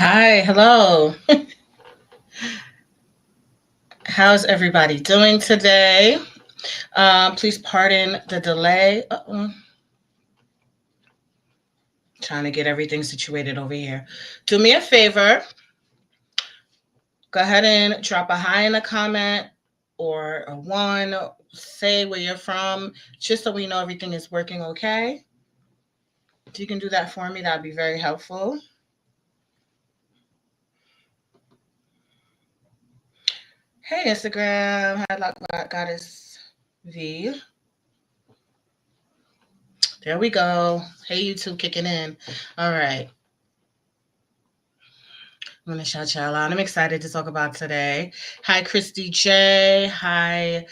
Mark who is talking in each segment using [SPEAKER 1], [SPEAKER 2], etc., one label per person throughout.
[SPEAKER 1] Hi, hello. How's everybody doing today? Please pardon the delay. Trying to get everything situated over here. Do me a favor. Go ahead and drop a hi in a comment or a one. Say where you're from, just so we know everything is working okay. If you can do that for me, that'd be very helpful. Hey, Instagram. Hi, Goddess V. There we go. Hey, YouTube kicking in. All right. I'm going to shout y'all out. I'm excited to talk about today. Hi, Christy J. Hi,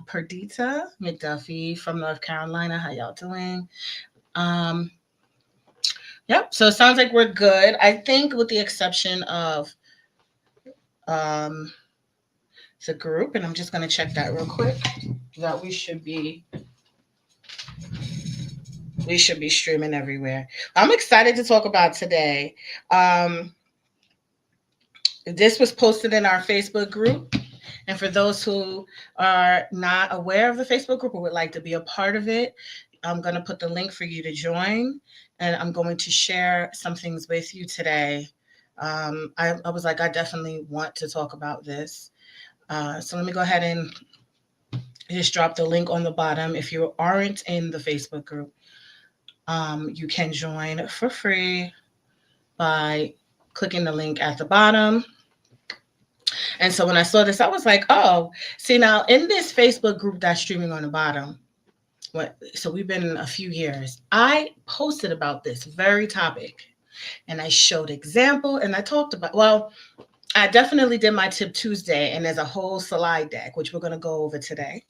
[SPEAKER 1] Perdita McDuffie from North Carolina. How y'all doing? Um, yep. So it sounds like we're good. I think with the exception of um, the group, and I'm just going to check that real quick, that we should be streaming everywhere. I'm excited to talk about today. This was posted in our Facebook group. And for those who are not aware of the Facebook group or would like to be a part of it, I'm going to put the link for you to join. And I'm going to share some things with you today. I was like, I definitely want to talk about this. So let me go ahead and just drop the link on the bottom. If you aren't in the Facebook group, you can join for free by clicking the link at the bottom. And so when I saw this, I was like, oh, see, now in this Facebook group that's streaming on the bottom, so we've been a few years, I posted about this very topic and I showed example and I talked about, well, I definitely did my Tip Tuesday, and there's a whole slide deck, which we're going to go over today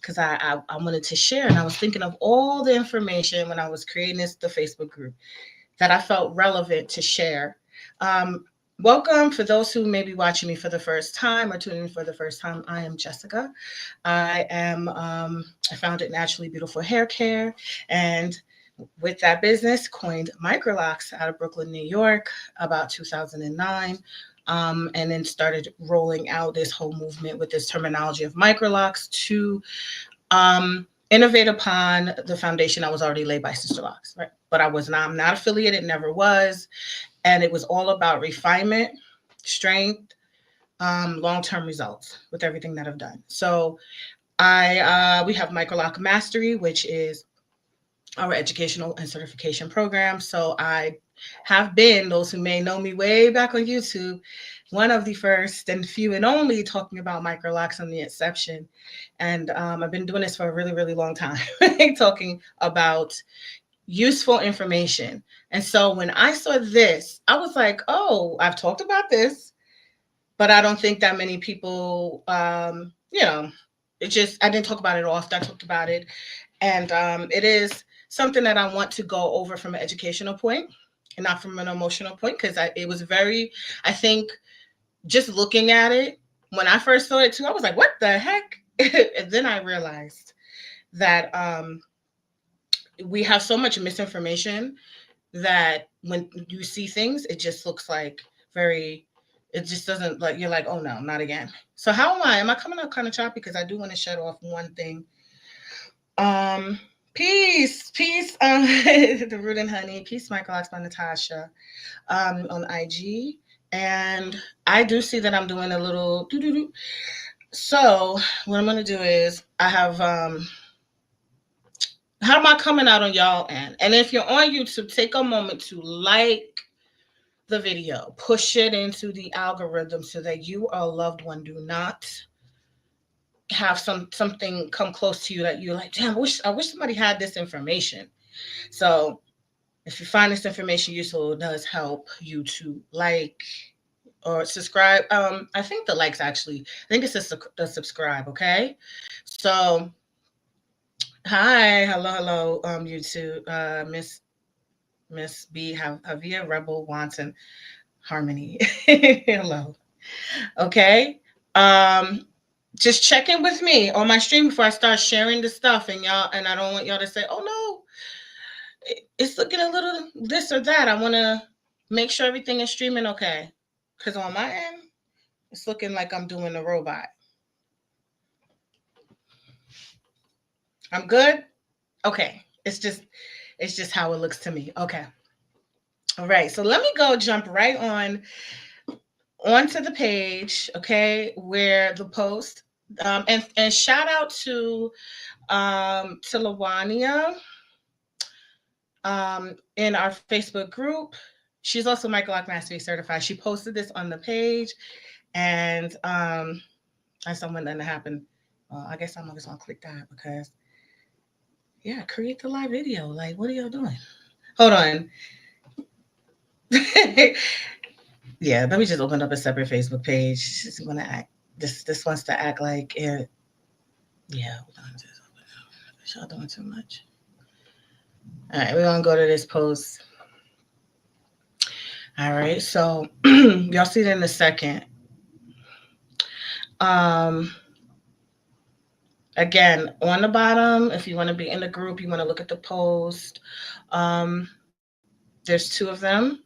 [SPEAKER 1] because I wanted to share. And I was thinking of all the information when I was creating the Facebook group that I felt relevant to share. Welcome for those who may be watching me for the first time or tuning in for the first time. I am Jessica. I founded Naturally Beautiful Hair Care, and with that business, coined Microlocks out of Brooklyn, New York, about 2009. And then started rolling out this whole movement with this terminology of microlocks to innovate upon the foundation that was already laid by Sisterlocks, right? But I'm not affiliated, never was. And it was all about refinement, strength, long-term results with everything that I've done. So we have Microlock Mastery, which is our educational and certification program. So I have been, those who may know me way back on YouTube, one of the first and few and only talking about microlocks on the inception. And I've been doing this for a really, really long time, talking about useful information. And so when I saw this, I was like, oh, I've talked about this, but I don't think that many people, I didn't talk about it often. I talked about it. And it is something that I want to go over from an educational point and not from an emotional point, because it was I think just looking at it, when I first saw it too, I was like, what the heck? And then I realized that we have so much misinformation that when you see things, it just looks like it just doesn't, like, you're like, oh no, not again. So how am I? Am I coming out kind of choppy? Because I do want to shut off one thing. Peace, the Root and Honey, peace, Michael Ox by Natasha, on IG. And I do see that I'm doing a little doo-doo-doo. So what I'm going to do is I have, how am I coming out on y'all end? And if you're on YouTube, take a moment to like the video, push it into the algorithm so that you or a loved one do not have something come close to you that you're like, damn, I wish somebody had this information. So if you find this information useful, it does help you to like or subscribe. I think the likes actually, I think it's the subscribe, okay? So hi, hello, YouTube, Miss B, Javier, Rebel, Wanton, Harmony. Hello. Okay. Just check in with me on my stream before I start sharing the stuff, and I don't want y'all to say, oh no, it's looking a little this or that. I want to Make sure everything is streaming okay. Because on my end, it's looking like I'm doing a robot. I'm good. Okay. It's just how it looks to me. Okay. All right. So let me go jump right onto the page, okay, where the post and shout out to Lawania in our Facebook group. She's also Michael Lock Mastery certified. She posted this on the page, and I saw when that happened. I guess I'm just gonna click that because yeah, create the live video. Like, what are y'all doing? Hold on. Yeah, let me just open up a separate Facebook page. She's gonna act. This wants to act like it. Yeah, hold on. Y'all doing too much. All right, we're gonna go to this post. All right, so y'all see it in a second. Um, Again, on the bottom, if you want to be in the group, you want to look at the post. Um, there's two of them,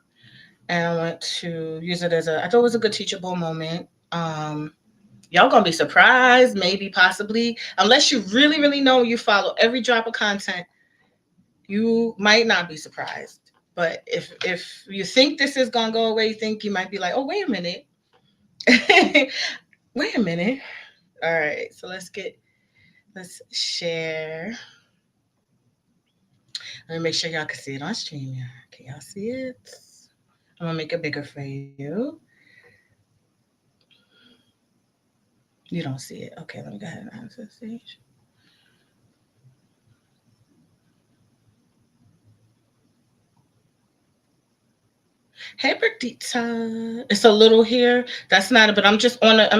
[SPEAKER 1] and I want to use it as I thought it was a good teachable moment. Y'all gonna be surprised, maybe, possibly, unless you really, really know you follow every drop of content. You might not be surprised, but if you think this is gonna go away, you think you might be like, oh, wait a minute, wait a minute. All right, so let's share. Let me make sure y'all can see it on stream. Yeah, can y'all see it? I'm gonna make it bigger for you. You don't see it. Okay, let me go ahead and add to the stage. Hey, Berdita. It's a little here. That's not it, but I'm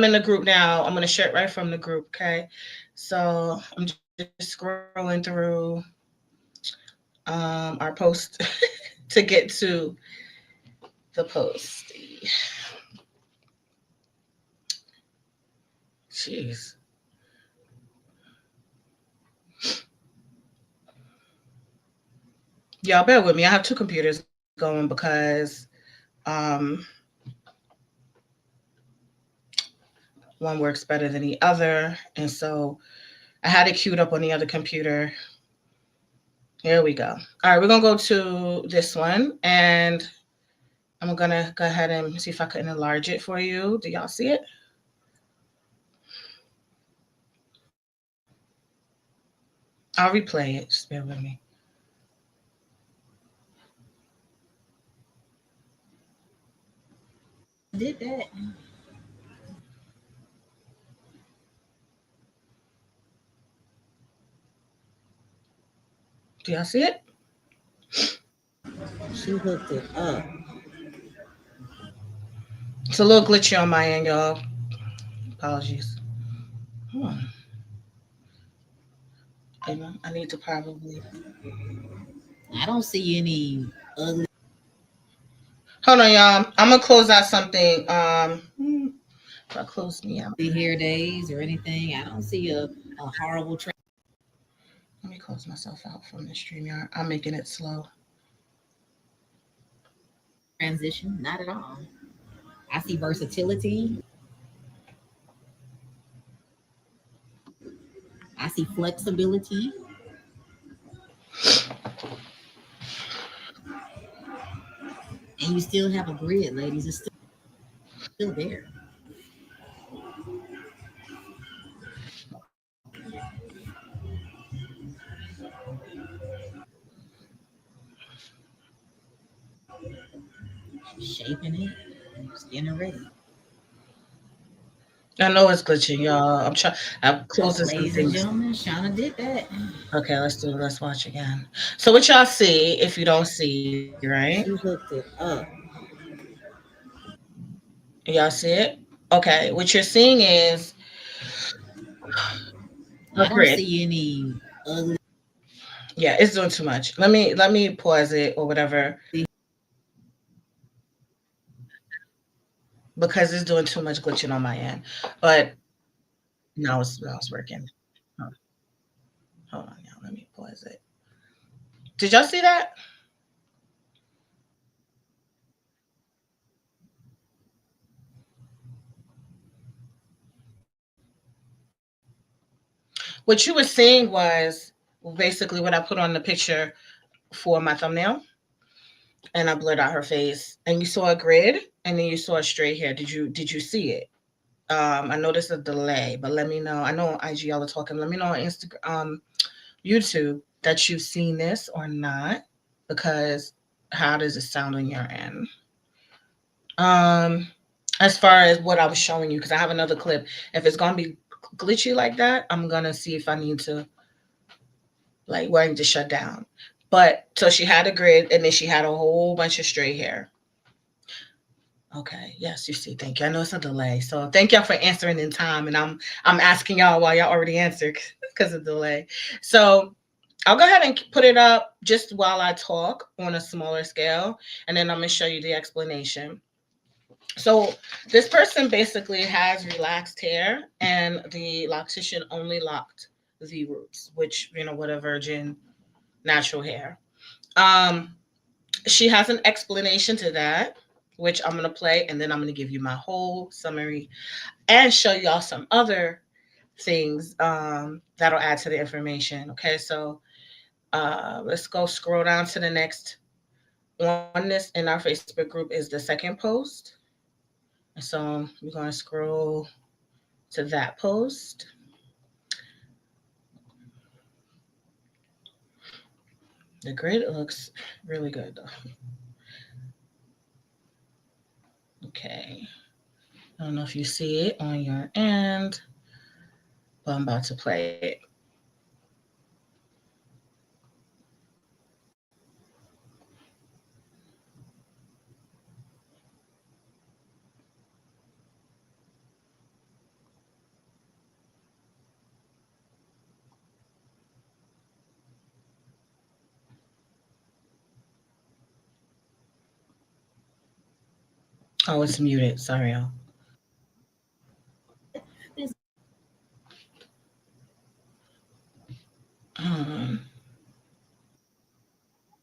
[SPEAKER 1] in the group now. I'm gonna share it right from the group, okay? So I'm just scrolling through our post to get to the post. Jeez. Y'all bear with me. I have two computers going because um one works better than the other. And so I had it queued up on the other computer. Here we go. All right, we're gonna go to this one, and I'm gonna go ahead and see if I can enlarge it for you. Do y'all see it? I'll replay it. Just bear with me.
[SPEAKER 2] Did that.
[SPEAKER 1] Do y'all see it?
[SPEAKER 2] She hooked it up.
[SPEAKER 1] It's a little glitchy on my end, y'all. Apologies. Hmm. I need to probably
[SPEAKER 2] I don't see any ugly
[SPEAKER 1] hold on, y'all. I'm gonna close out something. If I close me out.
[SPEAKER 2] hair days or anything. I don't see a horrible
[SPEAKER 1] Let me close myself out from the StreamYard. I'm making it slow.
[SPEAKER 2] transition. Not at all. I see versatility. I see flexibility. And you still have a grid, ladies. It's still there. Shaping it, getting ready.
[SPEAKER 1] I know it's glitching, y'all. I'm trying. I'm closing some
[SPEAKER 2] Ladies and
[SPEAKER 1] things.
[SPEAKER 2] gentlemen, Shauna did that.
[SPEAKER 1] Okay, let's do it. Let's watch again. So what y'all see, if you don't see, right?
[SPEAKER 2] She hooked it up.
[SPEAKER 1] Y'all see it? Okay. What you're seeing is a
[SPEAKER 2] I don't
[SPEAKER 1] grid.
[SPEAKER 2] see any ugly
[SPEAKER 1] Yeah, it's doing too much. Let me pause it or whatever because it's doing too much glitching on my end. But now it's working. Hold hold on, y'all. Let me pause it. Did y'all see that? What you were seeing was basically what I put on the picture for my thumbnail, and I blurred out her face, and you saw a grid, and then you saw a straight hair. Did you see it? I noticed a delay, but let me know. I know on IG y'all are talking. Let me know on Instagram, YouTube, that you've seen this or not, because how does it sound on your end? Um, as far as what I was showing you, because I have another clip. If it's gonna be glitchy like that, I'm gonna see if I need to, like, where I need to shut down. But so she had a grid, and then she had a whole bunch of straight hair. Okay. Yes, you see. Thank you. I know it's a delay, so thank y'all for answering in time, and I'm asking y'all while y'all already answered because of delay. So I'll go ahead and put it up just while I talk on a smaller scale, and then I'm gonna show you the explanation. So this person basically has relaxed hair, and the loctician only locked the roots, which, what a virgin natural hair. Um, she has an explanation to that, which I'm gonna play, and then I'm gonna give you my whole summary and show y'all some other things that'll add to the information. Okay, so let's go scroll down to the next one. This in our Facebook group is the second post. So we're going to scroll to that post. The grid looks really good though. Okay. I don't know if you see it on your end, but I'm about to play it. Oh, it's muted. Sorry, y'all. Um,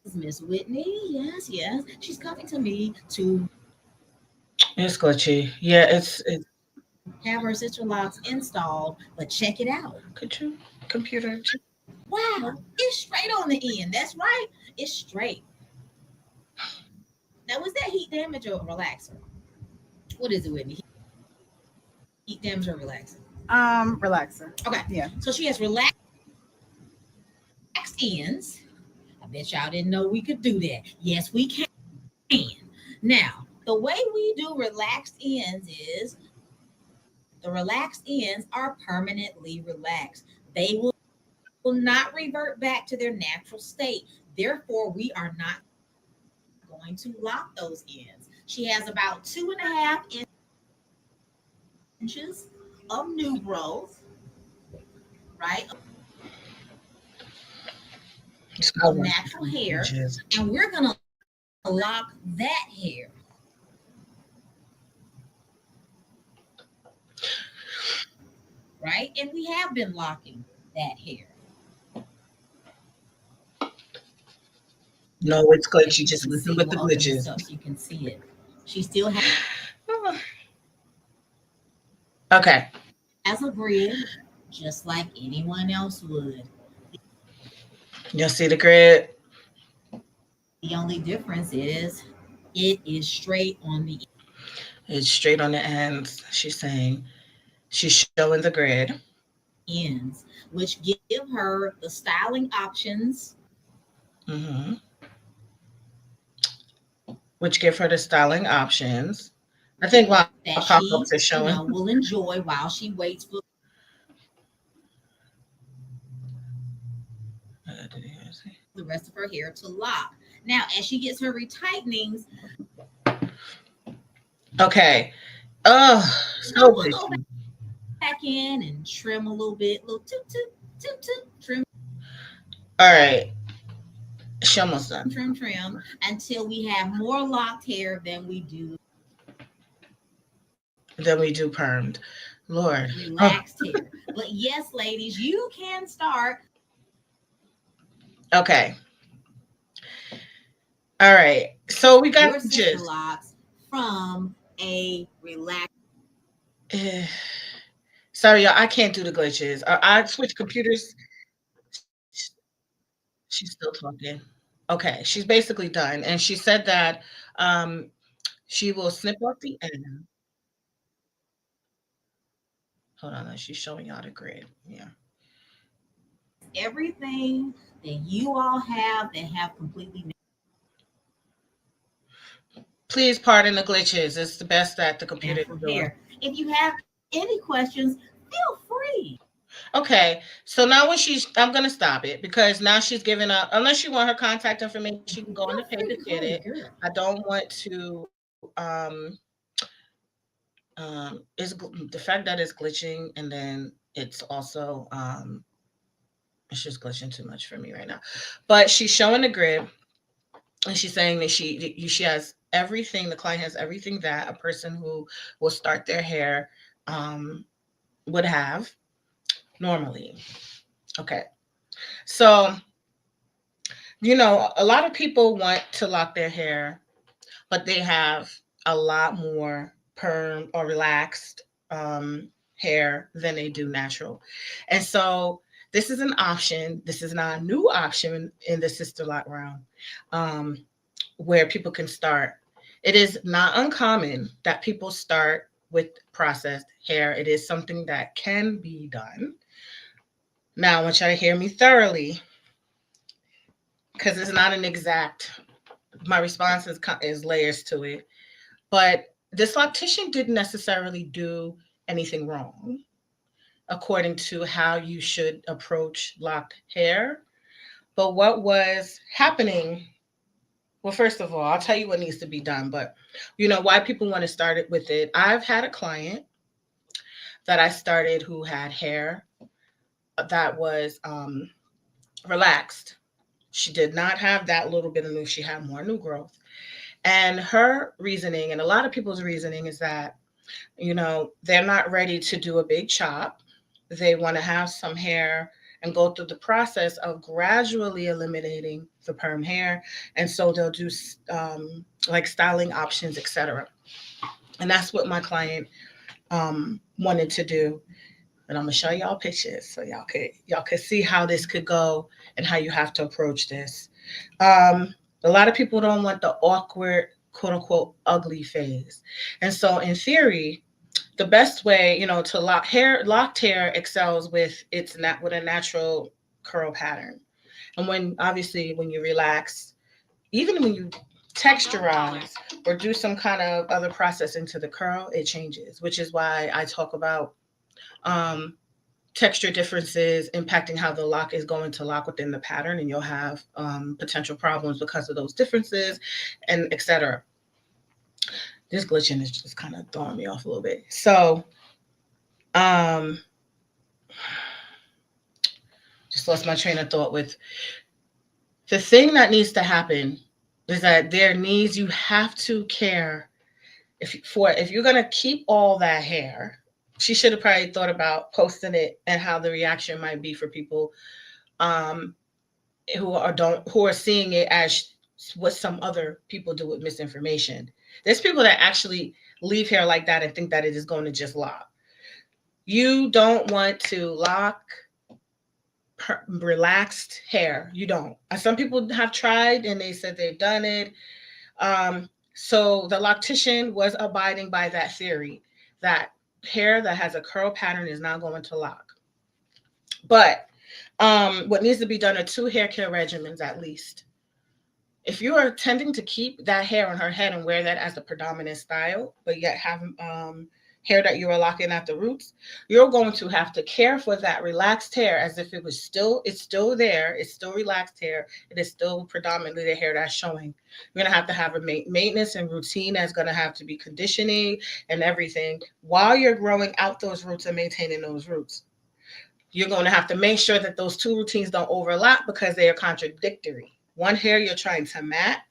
[SPEAKER 2] This is Miss Whitney. Yes, yes. She's coming to me to
[SPEAKER 1] it's glitchy. Yeah, it's.
[SPEAKER 2] have her sister locks installed, but check it out.
[SPEAKER 1] Could you computer?
[SPEAKER 2] Wow, it's straight on the end. That's right. It's straight. Now, was that heat damage or relaxer? What is it, Whitney? Heat damage or relaxer?
[SPEAKER 3] Relaxer.
[SPEAKER 2] Okay.
[SPEAKER 3] Yeah.
[SPEAKER 2] So she has relaxed ends. I bet y'all didn't know we could do that. Yes, we can. Now, the way we do relaxed ends is the relaxed ends are permanently relaxed. They will not revert back to their natural state. Therefore, we are not going to lock those ends. She has about 2.5 inches of new growth, right? Of natural hair. And we're going to lock that hair. Right? And we have been locking that hair.
[SPEAKER 1] No, it's glitchy. Just listen with the glitches.
[SPEAKER 2] So you can see it. She still has
[SPEAKER 1] Okay.
[SPEAKER 2] as a grid, just like anyone else would.
[SPEAKER 1] You'll see the grid.
[SPEAKER 2] The only difference is it is straight on the
[SPEAKER 1] It's straight on the ends. She's saying she's showing the grid.
[SPEAKER 2] ends, which give her the styling options.
[SPEAKER 1] Mm-hmm. Which give her the styling options. I think while
[SPEAKER 2] that
[SPEAKER 1] pop-ups
[SPEAKER 2] she,
[SPEAKER 1] are showing.
[SPEAKER 2] will enjoy while she waits for the rest of her hair to lock. Now, as she gets her retightenings,
[SPEAKER 1] okay. Oh, so
[SPEAKER 2] we'll go back in and trim a little bit, little toot toot toot toot, trim.
[SPEAKER 1] All right. She almost done.
[SPEAKER 2] Trim until we have more locked hair than we do.
[SPEAKER 1] Then we do permed. Lord.
[SPEAKER 2] Relaxed hair. But yes, ladies, you can start.
[SPEAKER 1] Okay. All right. So we got
[SPEAKER 2] your Sisterlocks from a relaxed.
[SPEAKER 1] Sorry, y'all, I can't do the glitches. I switch computers. She's still talking. Okay, she's basically done, and she said that um, she will snip off the end. Hold on, she's showing y'all the grid. Yeah.
[SPEAKER 2] Everything that you all have that have completely
[SPEAKER 1] Please pardon the glitches. It's the best that the computer
[SPEAKER 2] natural
[SPEAKER 1] is doing.
[SPEAKER 2] hair. If you have any questions, feel free.
[SPEAKER 1] Okay, so now when I'm gonna stop it because now she's giving up. Unless you want her contact information, she can go on the
[SPEAKER 2] Feel
[SPEAKER 1] page
[SPEAKER 2] free
[SPEAKER 1] to
[SPEAKER 2] to
[SPEAKER 1] get
[SPEAKER 2] go ahead,
[SPEAKER 1] it.
[SPEAKER 2] girl.
[SPEAKER 1] I don't want to. The fact that it's glitching and then it's also it's just glitching too much for me right now. But she's showing the grid and she's saying that she has everything. The client has everything that a person who will start their hair um, would have normally. Okay, so a lot of people want to lock their hair, but they have a lot more perm or relaxed hair than they do natural. And so this is an option. This is not a new option in the Sisterlock realm, um, where people can start. It is not uncommon that people start with processed hair. It is something that can be done. Now, I want you to hear me thoroughly because it's not an exact. My response is layers to it. But this loctician didn't necessarily do anything wrong according to how you should approach locked hair. But what was happening, well, first of all, I'll tell you what needs to be done, but why people want to start it with it. I've had a client that I started who had hair that was relaxed. She did not have that little bit of new, she had more new growth. And her reasoning, and a lot of people's reasoning, is that they're not ready to do a big chop. They want to have some hair and go through the process of gradually eliminating the perm hair. And so they'll do like styling options, etc. And that's what my client wanted to do. And I'm gonna show y'all pictures so y'all could see how this could go and how you have to approach this. A lot of people don't want the awkward, quote unquote, ugly phase. And so in theory, the best way, to locked hair excels with with a natural curl pattern. And when you relax, even when you texturize or do some kind of other process into the curl, it changes, which is why I talk about um, texture differences impacting how the lock is going to lock within the pattern, and you'll have potential problems because of those differences, and etc. This glitching is just kind of throwing me off a little bit. So, um, just lost my train of thought with the thing that needs to happen is that you have to care if you're gonna keep all that hair. She should have probably thought about posting it and how the reaction might be for people um, who are seeing it as what some other people do with misinformation. There's people that actually leave hair like that and think that it is going to just lock. You don't want to lock relaxed hair. You don't. Some people have tried and they said they've done it. So the loctician was abiding by that theory that hair that has a curl pattern is not going to lock. But what needs to be done are two hair care regimens at least. If you are tending to keep that hair on her head and wear that as the predominant style, but yet have hair that you are locking at the roots, you're going to have to care for that relaxed hair as if it's still there, it's still relaxed hair, it is still predominantly the hair that's showing. You're going to have a maintenance and routine that's going to have to be conditioning and everything while you're growing out those roots and maintaining those roots. You're going to have to make sure that those two routines don't overlap because they are contradictory. One hair you're trying to mat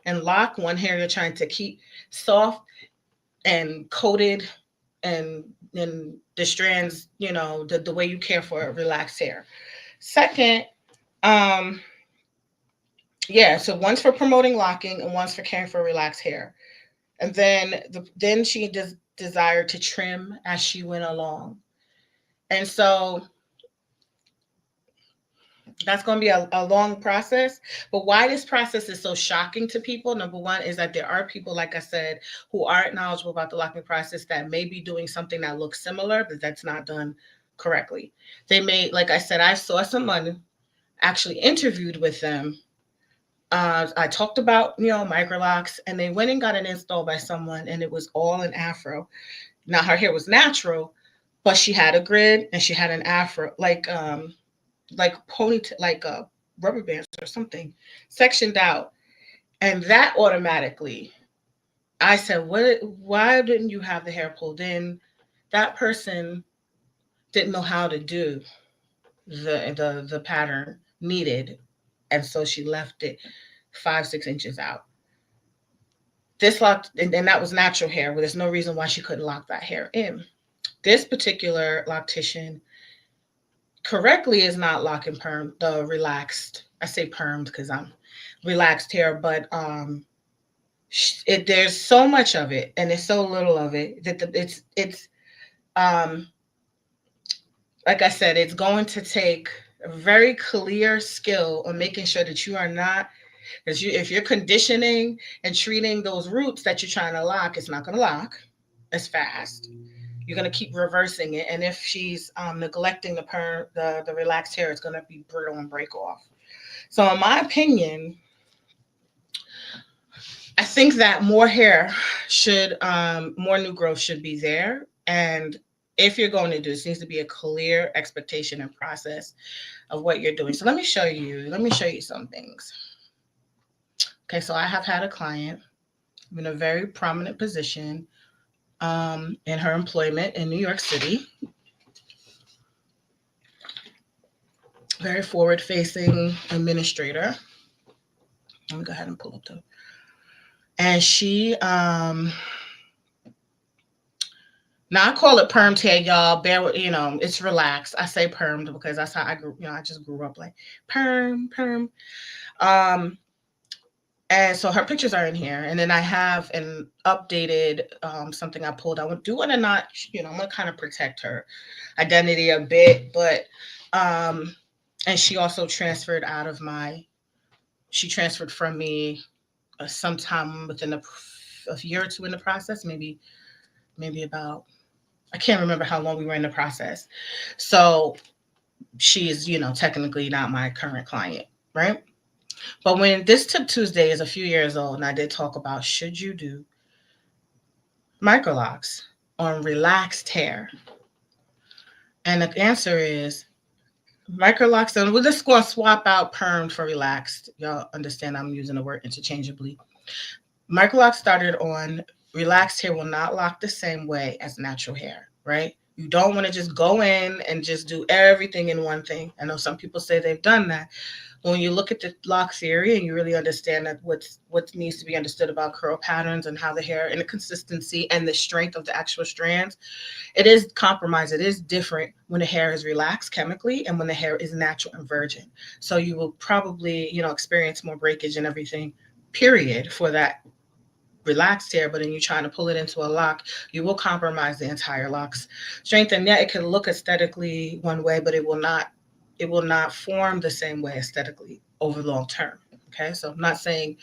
[SPEAKER 1] and lock, one hair you're trying to keep soft and coated and the strands, the way you care for relaxed hair. Second, um, yeah, so one's for promoting locking and one's for caring for relaxed hair. And then she desired to trim as she went along. And so that's going to be a long process. But why this process is so shocking to people, number one, is that there are people, like I said, who aren't knowledgeable about the locking process that may be doing something that looks similar, but that's not done correctly. They may, like I said, I saw someone, actually interviewed with them. I talked about, microlocks, and they went and got an install by someone, and it was all an afro. Now her hair was natural, but she had a grid and she had an afro, like ponytail, like rubber bands or something, sectioned out, and that automatically, I said, "What? Why didn't you have the hair pulled in?" That person didn't know how to do the pattern needed, and so she left it 5-6 inches out. This locked, and that was natural hair. Well, there's no reason why she couldn't lock that hair in. This particular loctician correctly is not locking perm, the relaxed. I say permed because I'm relaxed hair, but there's so much of it and there's so little of it that it's um like I said, it's going to take a very clear skill on making sure that you are not, because if you're conditioning and treating those roots that you're trying to lock, it's not going to lock as fast. You're going to keep reversing it, and if she's neglecting the relaxed hair, it's going to be brittle and break off. So in my opinion, I think that more hair should, more new growth should be there. And if you're going to do this, needs to be a clear expectation and process of what you're doing. So let me show you. Let me show you some things. Okay, so I have had a client in a very prominent position in her employment in New York City. Very forward-facing administrator. Let me go ahead and pull up the. And she now I call it perm hair, y'all. Bear with, it's relaxed. I say permed because that's how I grew, I just grew up like perm. Um, and so her pictures are in here. And then I have an updated something I pulled. I do want to not, I'm gonna kind of protect her identity a bit, but and she also transferred out of she transferred from me sometime within a year or two in the process, maybe about, I can't remember how long we were in the process. So she's, technically not my current client, right? But when this Tip Tuesday is a few years old, and I did talk about should you do microlocks on relaxed hair? And the answer is microlocks. And we're just going to swap out permed for relaxed. Y'all understand I'm using the word interchangeably. Microlocks started on relaxed hair will not lock the same way as natural hair, right? You don't want to just go in and just do everything in one thing. I know some people say they've done that. When you look at the lock theory and you really understand that what needs to be understood about curl patterns and how the hair and the consistency and the strength of the actual strands, it is compromised. It is different when the hair is relaxed chemically and when the hair is natural and virgin. So you will probably, experience more breakage and everything, period, for that relaxed hair. But then you're trying to pull it into a lock, you will compromise the entire lock's strength. And yeah, it can look aesthetically one way, but it will not form the same way aesthetically over long term. Okay, so I'm not saying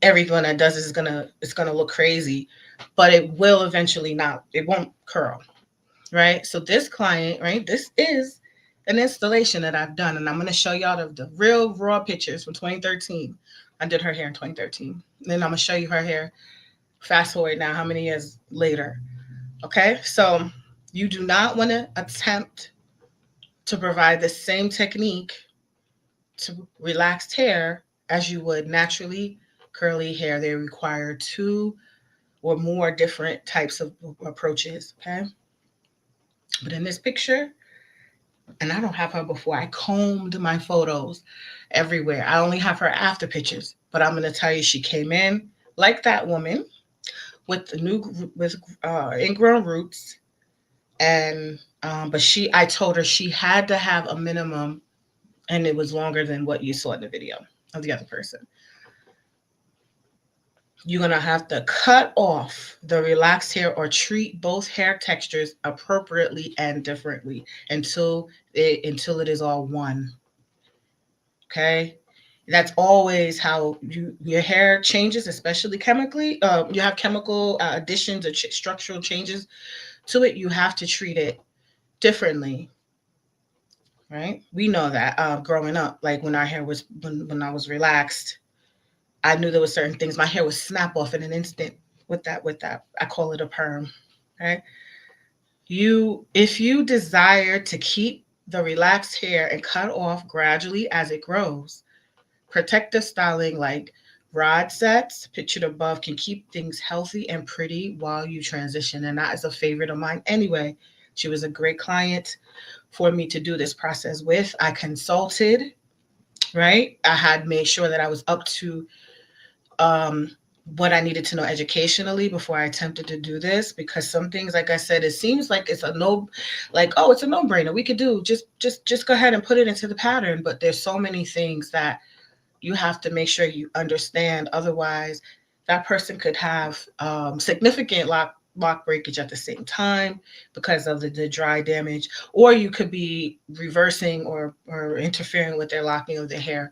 [SPEAKER 1] everyone that does this is gonna look crazy, but it will eventually not. It won't curl, right? So this client, right, this is an installation that I've done, and I'm gonna show y'all the real raw pictures from 2013. I did her hair in 2013. Then I'm gonna show you her hair. Fast forward now, how many years later? Okay, so you do not want to attempt to provide the same technique to relaxed hair as you would naturally curly hair. They require two or more different types of approaches. Okay. But in this picture, and I don't have her before, I combed my photos everywhere. I only have her after pictures, but I'm going to tell you, she came in like that woman with the with ingrown roots. And, but I told her she had to have a minimum, and it was longer than what you saw in the video of the other person. you're going to have to cut off the relaxed hair or treat both hair textures appropriately and differently until it is all one. Okay? That's always how your hair changes, especially chemically. You have chemical additions or structural changes to it. You have to treat it differently, right? We know that growing up, like when our hair was when I was relaxed, I knew there were certain things my hair would snap off in an instant with that. I call it a perm. Okay. If you desire to keep the relaxed hair and cut off gradually as it grows, protective styling like rod sets, pictured above, can keep things healthy and pretty while you transition. And that is a favorite of mine anyway. She was a great client for me to do this process with. I consulted, right? I had made sure that I was up to um, what I needed to know educationally before I attempted to do this, because some things, like I said, it seems like it's a no, like, oh, it's a no-brainer. We could do just go ahead and put it into the pattern. But there's so many things that you have to make sure you understand. Otherwise, that person could have significant lock breakage at the same time because of the dry damage, or you could be reversing or interfering with their locking of the hair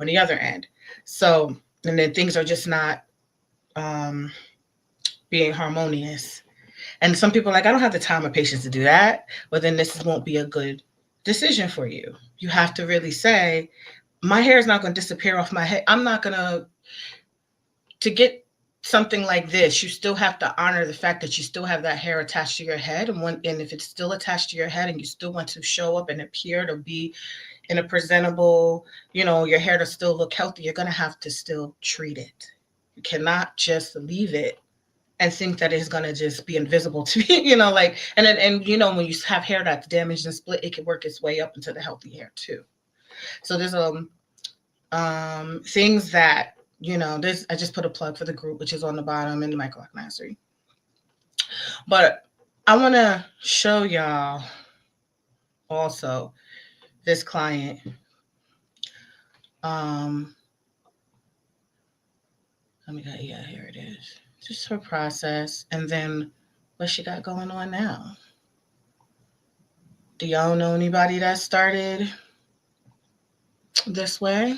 [SPEAKER 1] on the other end. So, and then things are just not um, being harmonious. And some people are like, I don't have the time or patience to do that. Well, then this won't be a good decision for you. You have to really say, my hair is not going to disappear off my head. I'm not going to get something like this. You still have to honor the fact that you still have that hair attached to your head. And if it's still attached to your head and you still want to show up and appear to be in a presentable, your hair to still look healthy, you're going to have to still treat it. You cannot just leave it and think that it's going to just be invisible to you, like, and when you have hair that's damaged and split, it can work its way up into the healthy hair too. So there's things that, there's, I just put a plug for the group, which is on the bottom in the Microlock Mastery. But I want to show y'all also this client. Let me go, yeah, here it is. Just her process, and then what she got going on now. Do y'all know anybody that started this way?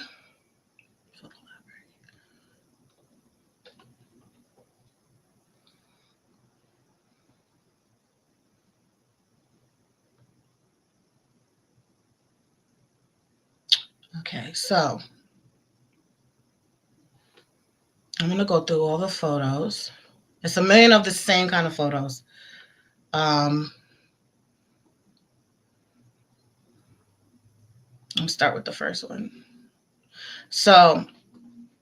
[SPEAKER 1] Okay, so I'm gonna go through all the photos. It's a million of the same kind of photos. Um, I'm gonna start with the first one. So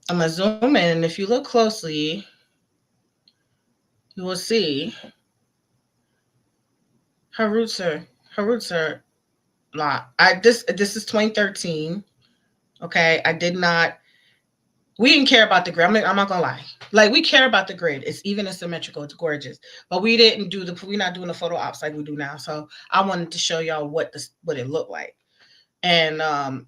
[SPEAKER 1] I'm gonna zoom in, and if you look closely, you will see her roots are her roots are lot. This is 2013. Okay, I did not. We didn't care about the grid. I'm not gonna lie. Like, we care about the grid. It's even asymmetrical. It's gorgeous. But we didn't do we're not doing the photo ops like we do now. So I wanted to show y'all what it looked like. And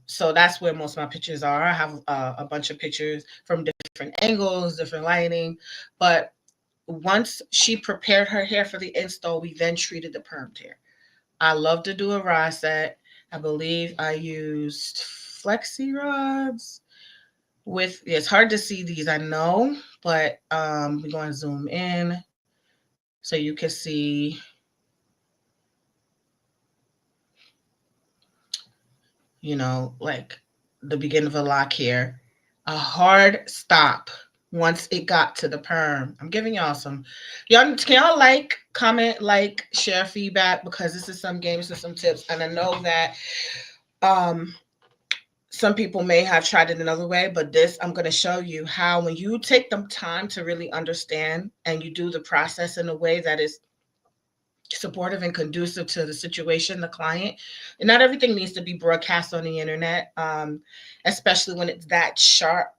[SPEAKER 1] so that's where most of my pictures are. I have a bunch of pictures from different angles, different lighting. But once she prepared her hair for the install, we then treated the permed hair. I love to do a rod set. I believe I used flexi rods it's hard to see these, I know, but we're going to zoom in so you can see, like the beginning of a lock here. A hard stop once it got to the perm. I'm giving y'all can y'all comment, share feedback, because this is some games and some tips. And I know that um, some people may have tried it another way, but I'm going to show you how, when you take the time to really understand and you do the process in a way that is supportive and conducive to the situation, the client, and not everything needs to be broadcast on the internet, especially when it's that sharp,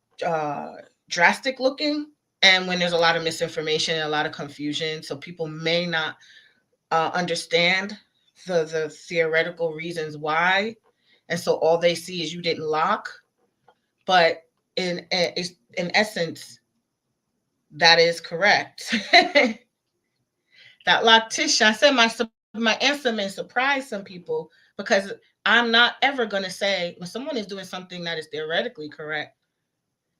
[SPEAKER 1] drastic looking, and when there's a lot of misinformation and a lot of confusion. So people may not understand the theoretical reasons why. And so all they see is you didn't lock. But in essence, That is correct. That lactation, I said my answer may surprise some people because I'm not ever going to say when someone is doing something that is theoretically correct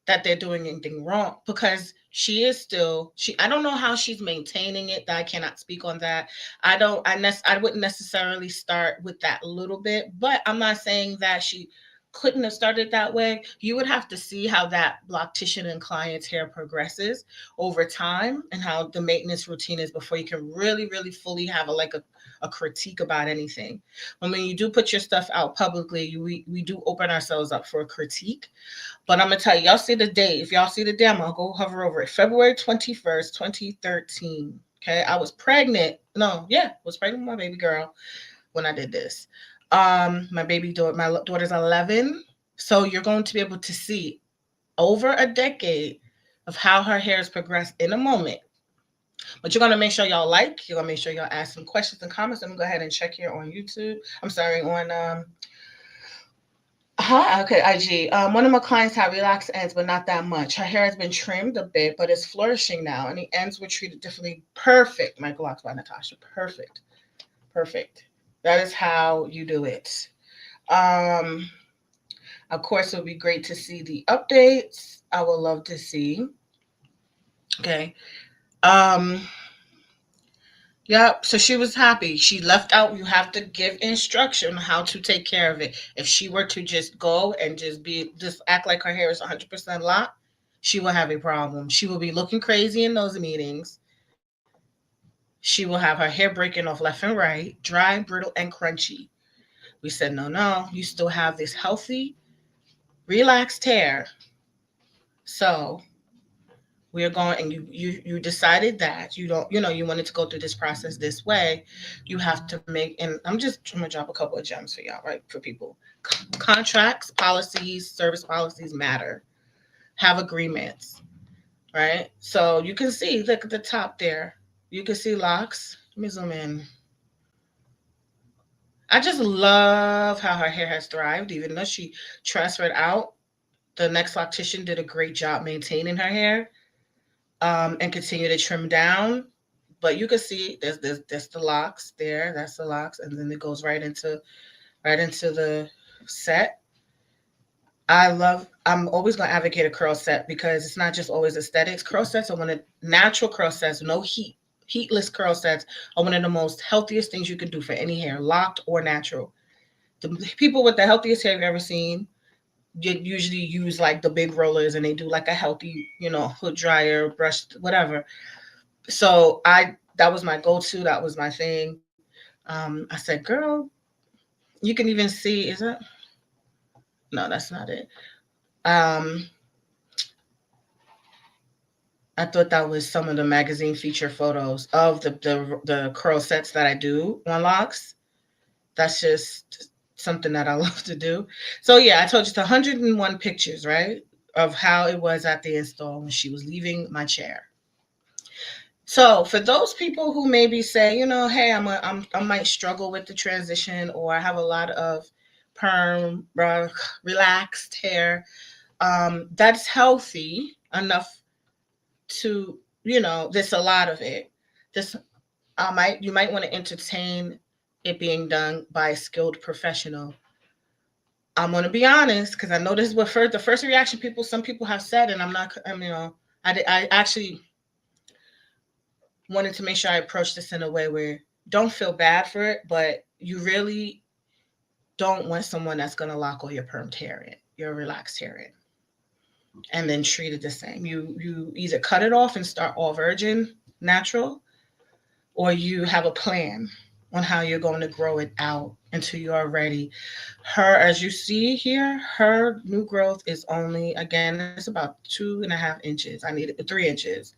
[SPEAKER 1] that they're doing anything wrong, because she is still she I don't know how she's maintaining it. That I cannot speak on that. I wouldn't necessarily start with that little bit, but I'm not saying that she couldn't have started that way. You would have to see how that loctician and client's hair progresses over time and how the maintenance routine is before you can really fully have a critique about anything. When you do put your stuff out publicly, we do open ourselves up for a critique. But I'm gonna tell you, y'all see the date. If y'all see the demo, go hover over it. February 21st, 2013. Okay, I was pregnant. No, yeah, was pregnant with my baby girl when I did this. My daughter's 11, so you're going to be able to see over a decade of how her hair has progressed in a moment. But you're gonna make sure y'all like. You're gonna make sure y'all ask some questions and comments. I'm gonna go ahead and check here on YouTube. I'm sorry, on Hi, okay, IG. One of my clients had relaxed ends, but not that much. Her hair has been trimmed a bit, but it's flourishing now, and the ends were treated differently. Perfect. Michael Locks by Natasha. Perfect. Perfect. That is how you do it. Um, of course, it would be great to see the updates. I would love to see. Okay. Um, Yep. So she was happy. She left out, you have to give instruction on how to take care of it. If she were to just go and just act like her hair is 100% locked, she will have a problem. She will be looking crazy in those meetings. She will have her hair breaking off left and right, dry, brittle, and crunchy. We said, no, no, you still have this healthy, relaxed hair. So we are going, and you decided that you don't, you wanted to go through this process this way. You have to make, and I'm gonna drop a couple of gems for y'all, right? For people, contracts, policies, service policies matter. Have agreements, right? So you can see, look at the top there, you can see locks. Let me zoom in. I just love how her hair has thrived, even though she transferred out. The next loctician did a great job maintaining her hair, and continue to trim down. But you can see there's the locks there. That's the locks, and then it goes right into the set. I'm always gonna advocate a curl set because it's not just always aesthetics. Curl sets are one of natural curl sets, no heatless curl sets are one of the most healthiest things you can do for any hair, locked or natural. The people with the healthiest hair I've ever seen, you usually use like the big rollers and they do like a healthy, hood dryer, brush, whatever. So that was my go-to, that was my thing. I said, girl, you can even see, is it? No, that's not it. um I thought that was some of the magazine feature photos of the curl sets that I do on locks. That's just something that I love to do. So yeah, I told you it's 101 pictures, right, of how it was at the install when she was leaving my chair. So for those people who maybe say, hey, I might struggle with the transition, or I have a lot of perm, relaxed hair, that's healthy enough to, there's a lot of it. This you might want to entertain it being done by a skilled professional. I'm gonna be honest because I know this is what the first reaction some people have said, and I'm not, I actually wanted to make sure I approach this in a way where don't feel bad for it, but you really don't want someone that's gonna lock all your permed hair in, your relaxed hair in, and then treat it the same. You either cut it off and start all virgin, natural, or you have a plan on how you're going to grow it out until you are ready. As you see here, her new growth is only, again, it's about 2.5 inches. I needed 3 inches,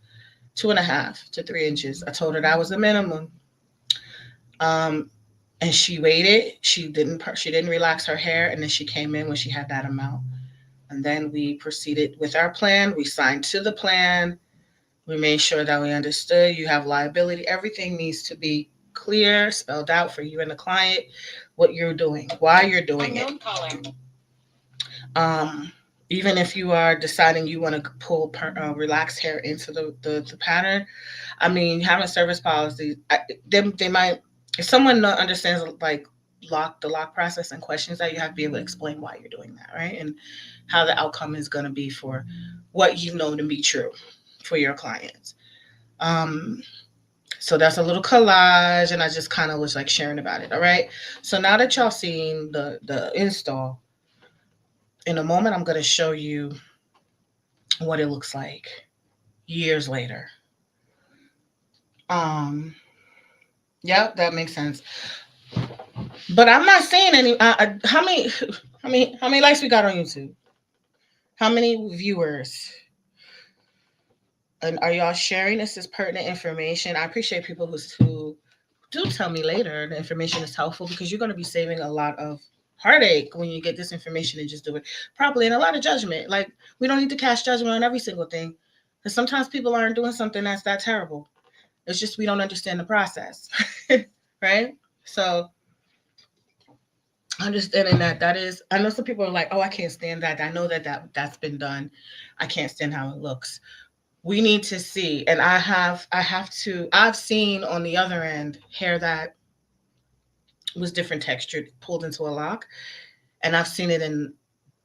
[SPEAKER 1] 2.5 to 3 inches. I told her that was the minimum. Um, and she waited. She didn't relax her hair, and then she came in when she had that amount. And then we proceeded with our plan. We signed to the plan. We made sure that we understood you have liability. Everything needs to be clear, spelled out for you and the client, what you're doing, why you're doing it. Um, Even if you are deciding you want to pull relaxed hair into the pattern, I mean, having service policy, they might, if someone understands like the lock process and questions that, you have to be able to explain why you're doing that, right? And how the outcome is going to be for what you know to be true for your clients. Um, so that's a little collage, and I just kind of was like sharing about it. All right. So now that y'all seen the install, in a moment I'm going to show you what it looks like years later. Um, yep, that makes sense. But I'm not seeing any. How many likes we got on YouTube? How many viewers? And are y'all sharing this as pertinent information? I appreciate people who do tell me later the information is helpful, because you're going to be saving a lot of heartache when you get this information and just do it properly, and a lot of judgment. Like, we don't need to cast judgment on every single thing, because sometimes people aren't doing something that's that terrible. It's just we don't understand the process, right? So understanding that is, I know some people are like, oh, I can't stand that. I know that's been done. I can't stand how it looks. We need to see, and I've seen on the other end hair that was different textured pulled into a lock, and I've seen it in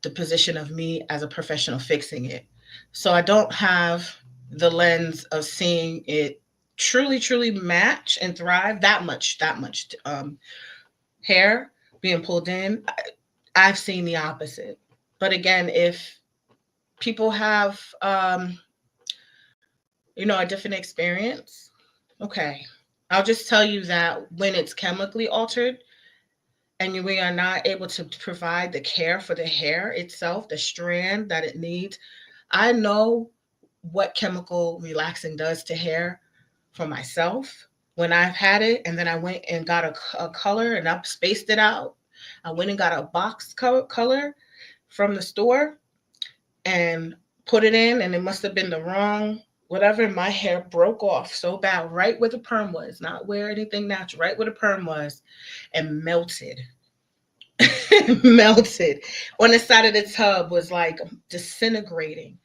[SPEAKER 1] the position of me as a professional fixing it. So I don't have the lens of seeing it truly match and thrive that much hair being pulled in. I've seen the opposite. But again, if people have a different experience, okay. I'll just tell you that when it's chemically altered and we are not able to provide the care for the hair itself, the strand that it needs, I know what chemical relaxing does to hair for myself when I've had it. And then I went and got a color and I spaced it out. I went and got a box color from the store and put it in, and it must have been the wrong whatever. My hair broke off so bad, right where the perm was, not where anything natural, right where the perm was, and melted. Melted on the side of the tub, was like disintegrating.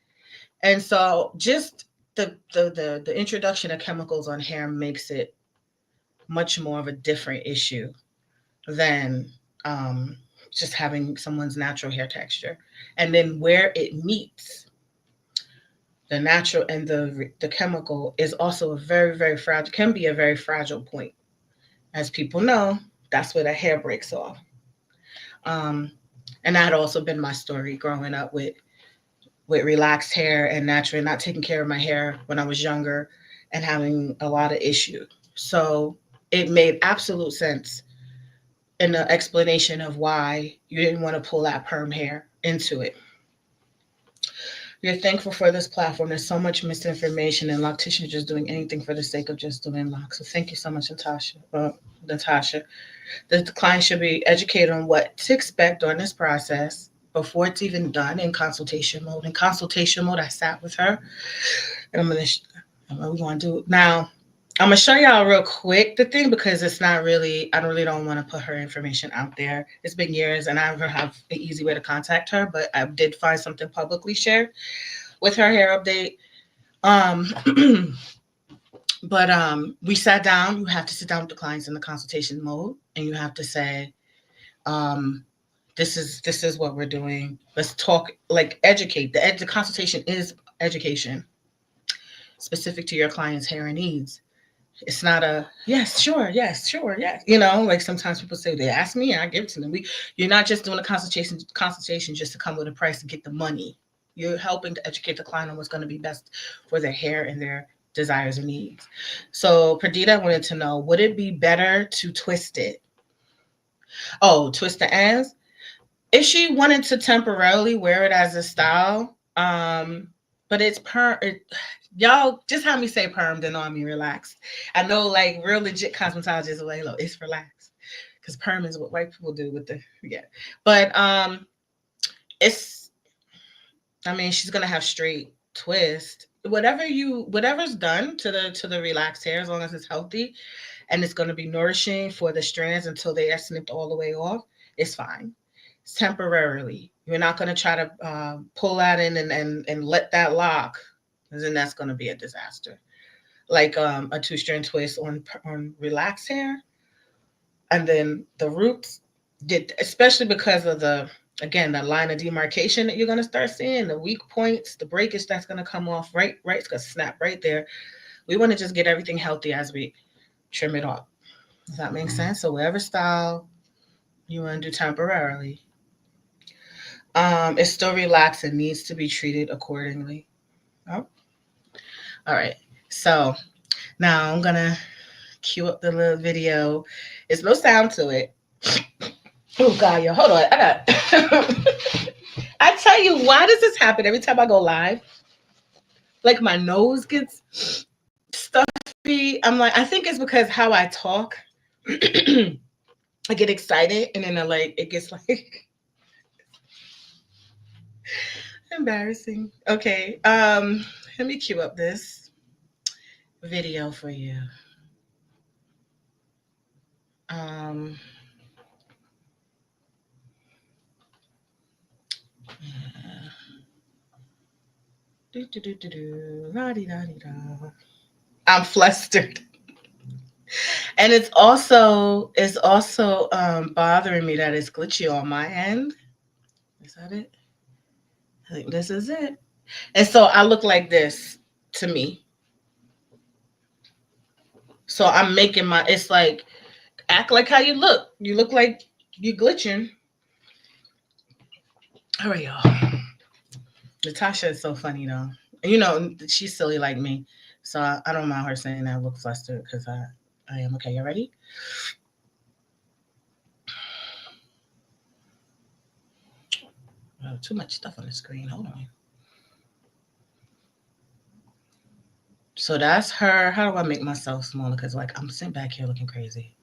[SPEAKER 1] And so just the introduction of chemicals on hair makes it much more of a different issue than just having someone's natural hair texture. And then where it meets the natural and the chemical is also a very fragile, can be a very fragile point. As people know, that's where the hair breaks off. Um, and that had also been my story growing up with relaxed hair and naturally not taking care of my hair when I was younger and having a lot of issues. So it made absolute sense in the explanation of why you didn't want to pull that perm hair into it. You're thankful for this platform. There's so much misinformation, and locticians just doing anything for the sake of just doing locks. So thank you so much, Natasha. Natasha, the client should be educated on what to expect during this process before it's even done in consultation mode. In consultation mode, I sat with her, and what we're going to do now. I'm gonna show y'all real quick the thing, because it's not really, I really don't want to put her information out there. It's been years and I never have an easy way to contact her, but I did find something publicly shared with her hair update. Um, but we sat down. You have to sit down with the clients in the consultation mode, and you have to say, um, this is what we're doing. Let's talk, like educate. The consultation is education specific to your client's hair and needs. It's not a yes, sure, yes. Like sometimes people say they ask me and I give it to them. You're not just doing a consultation just to come with a price and get the money. You're helping to educate the client on what's going to be best for their hair and their desires and needs. So Perdita wanted to know, would it be better to twist it? Oh, twist the ends? If she wanted to temporarily wear it as a style, but it's y'all just have me say perm, then on me relaxed. I know, like, real legit cosmetologists are like, look, it's relaxed, because perm is what white people do with the but it's, I mean, she's gonna have straight twist. Whatever's done to the relaxed hair, as long as it's healthy and it's gonna be nourishing for the strands until they are snipped all the way off, it's fine. It's temporarily. You're not going to try to pull that in and let that lock, because then that's going to be a disaster. Like a two-strand twist on relaxed hair, and then the roots did, especially because of the, again, the line of demarcation that you're going to start seeing, the weak points, the breakage that's going to come off, right, it's going to snap right there. We want to just get everything healthy as we trim it off. Does that make sense? So whatever style you want to do temporarily, it's still relaxed and needs to be treated accordingly. Oh, all right. So now I'm gonna cue up the little video. There's no sound to it. Oh God, yo, hold on. I got. I tell you, why does this happen every time I go live? Like my nose gets stuffy. I'm like, I think it's because how I talk. I get excited and then it gets like embarrassing. Okay. Let me cue up this video for you. Um do, do, do, do, do. La-di-da-di-da. I'm flustered. And it's also bothering me that it's glitchy on my end. Is that it? I think this is it. And so I look like this to me. So I'm making my, it's like, act like how you look. You look like you glitching. All right, y'all. Natasha is so funny though. You know, she's silly like me. So I don't mind her saying I look flustered because I am. Okay, you ready? Oh, too much stuff on the screen. Hold on. So that's her. How do I make myself smaller? Because like I'm sitting back here looking crazy.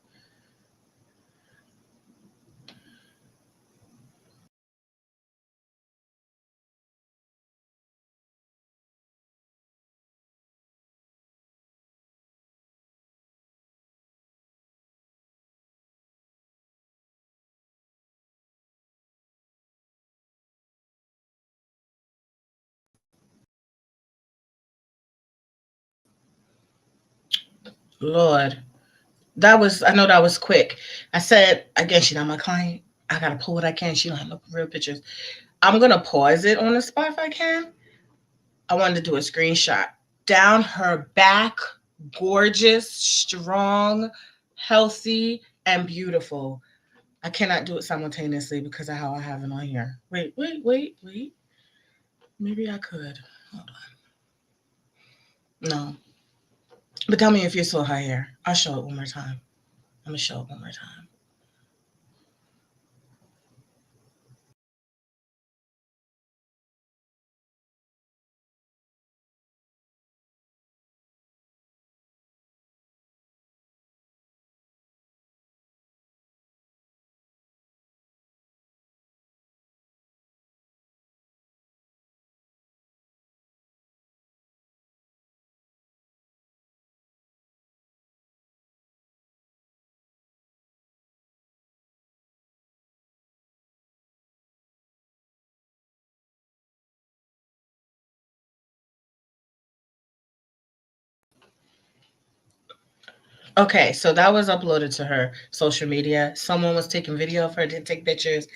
[SPEAKER 1] Lord, I know that was quick. I said, again, she's not my client. I got to pull what I can. She don't have no real pictures. I'm going to pause it on the spot if I can. I wanted to do a screenshot. Down her back, gorgeous, strong, healthy, and beautiful. I cannot do it simultaneously because of how I have it on here. Wait. Maybe I could. Hold on. No. But tell me if you saw her hair. I'll show it one more time. I'm going to show it one more time. Okay, so that was uploaded to her social media. Someone was taking video of her, didn't take pictures.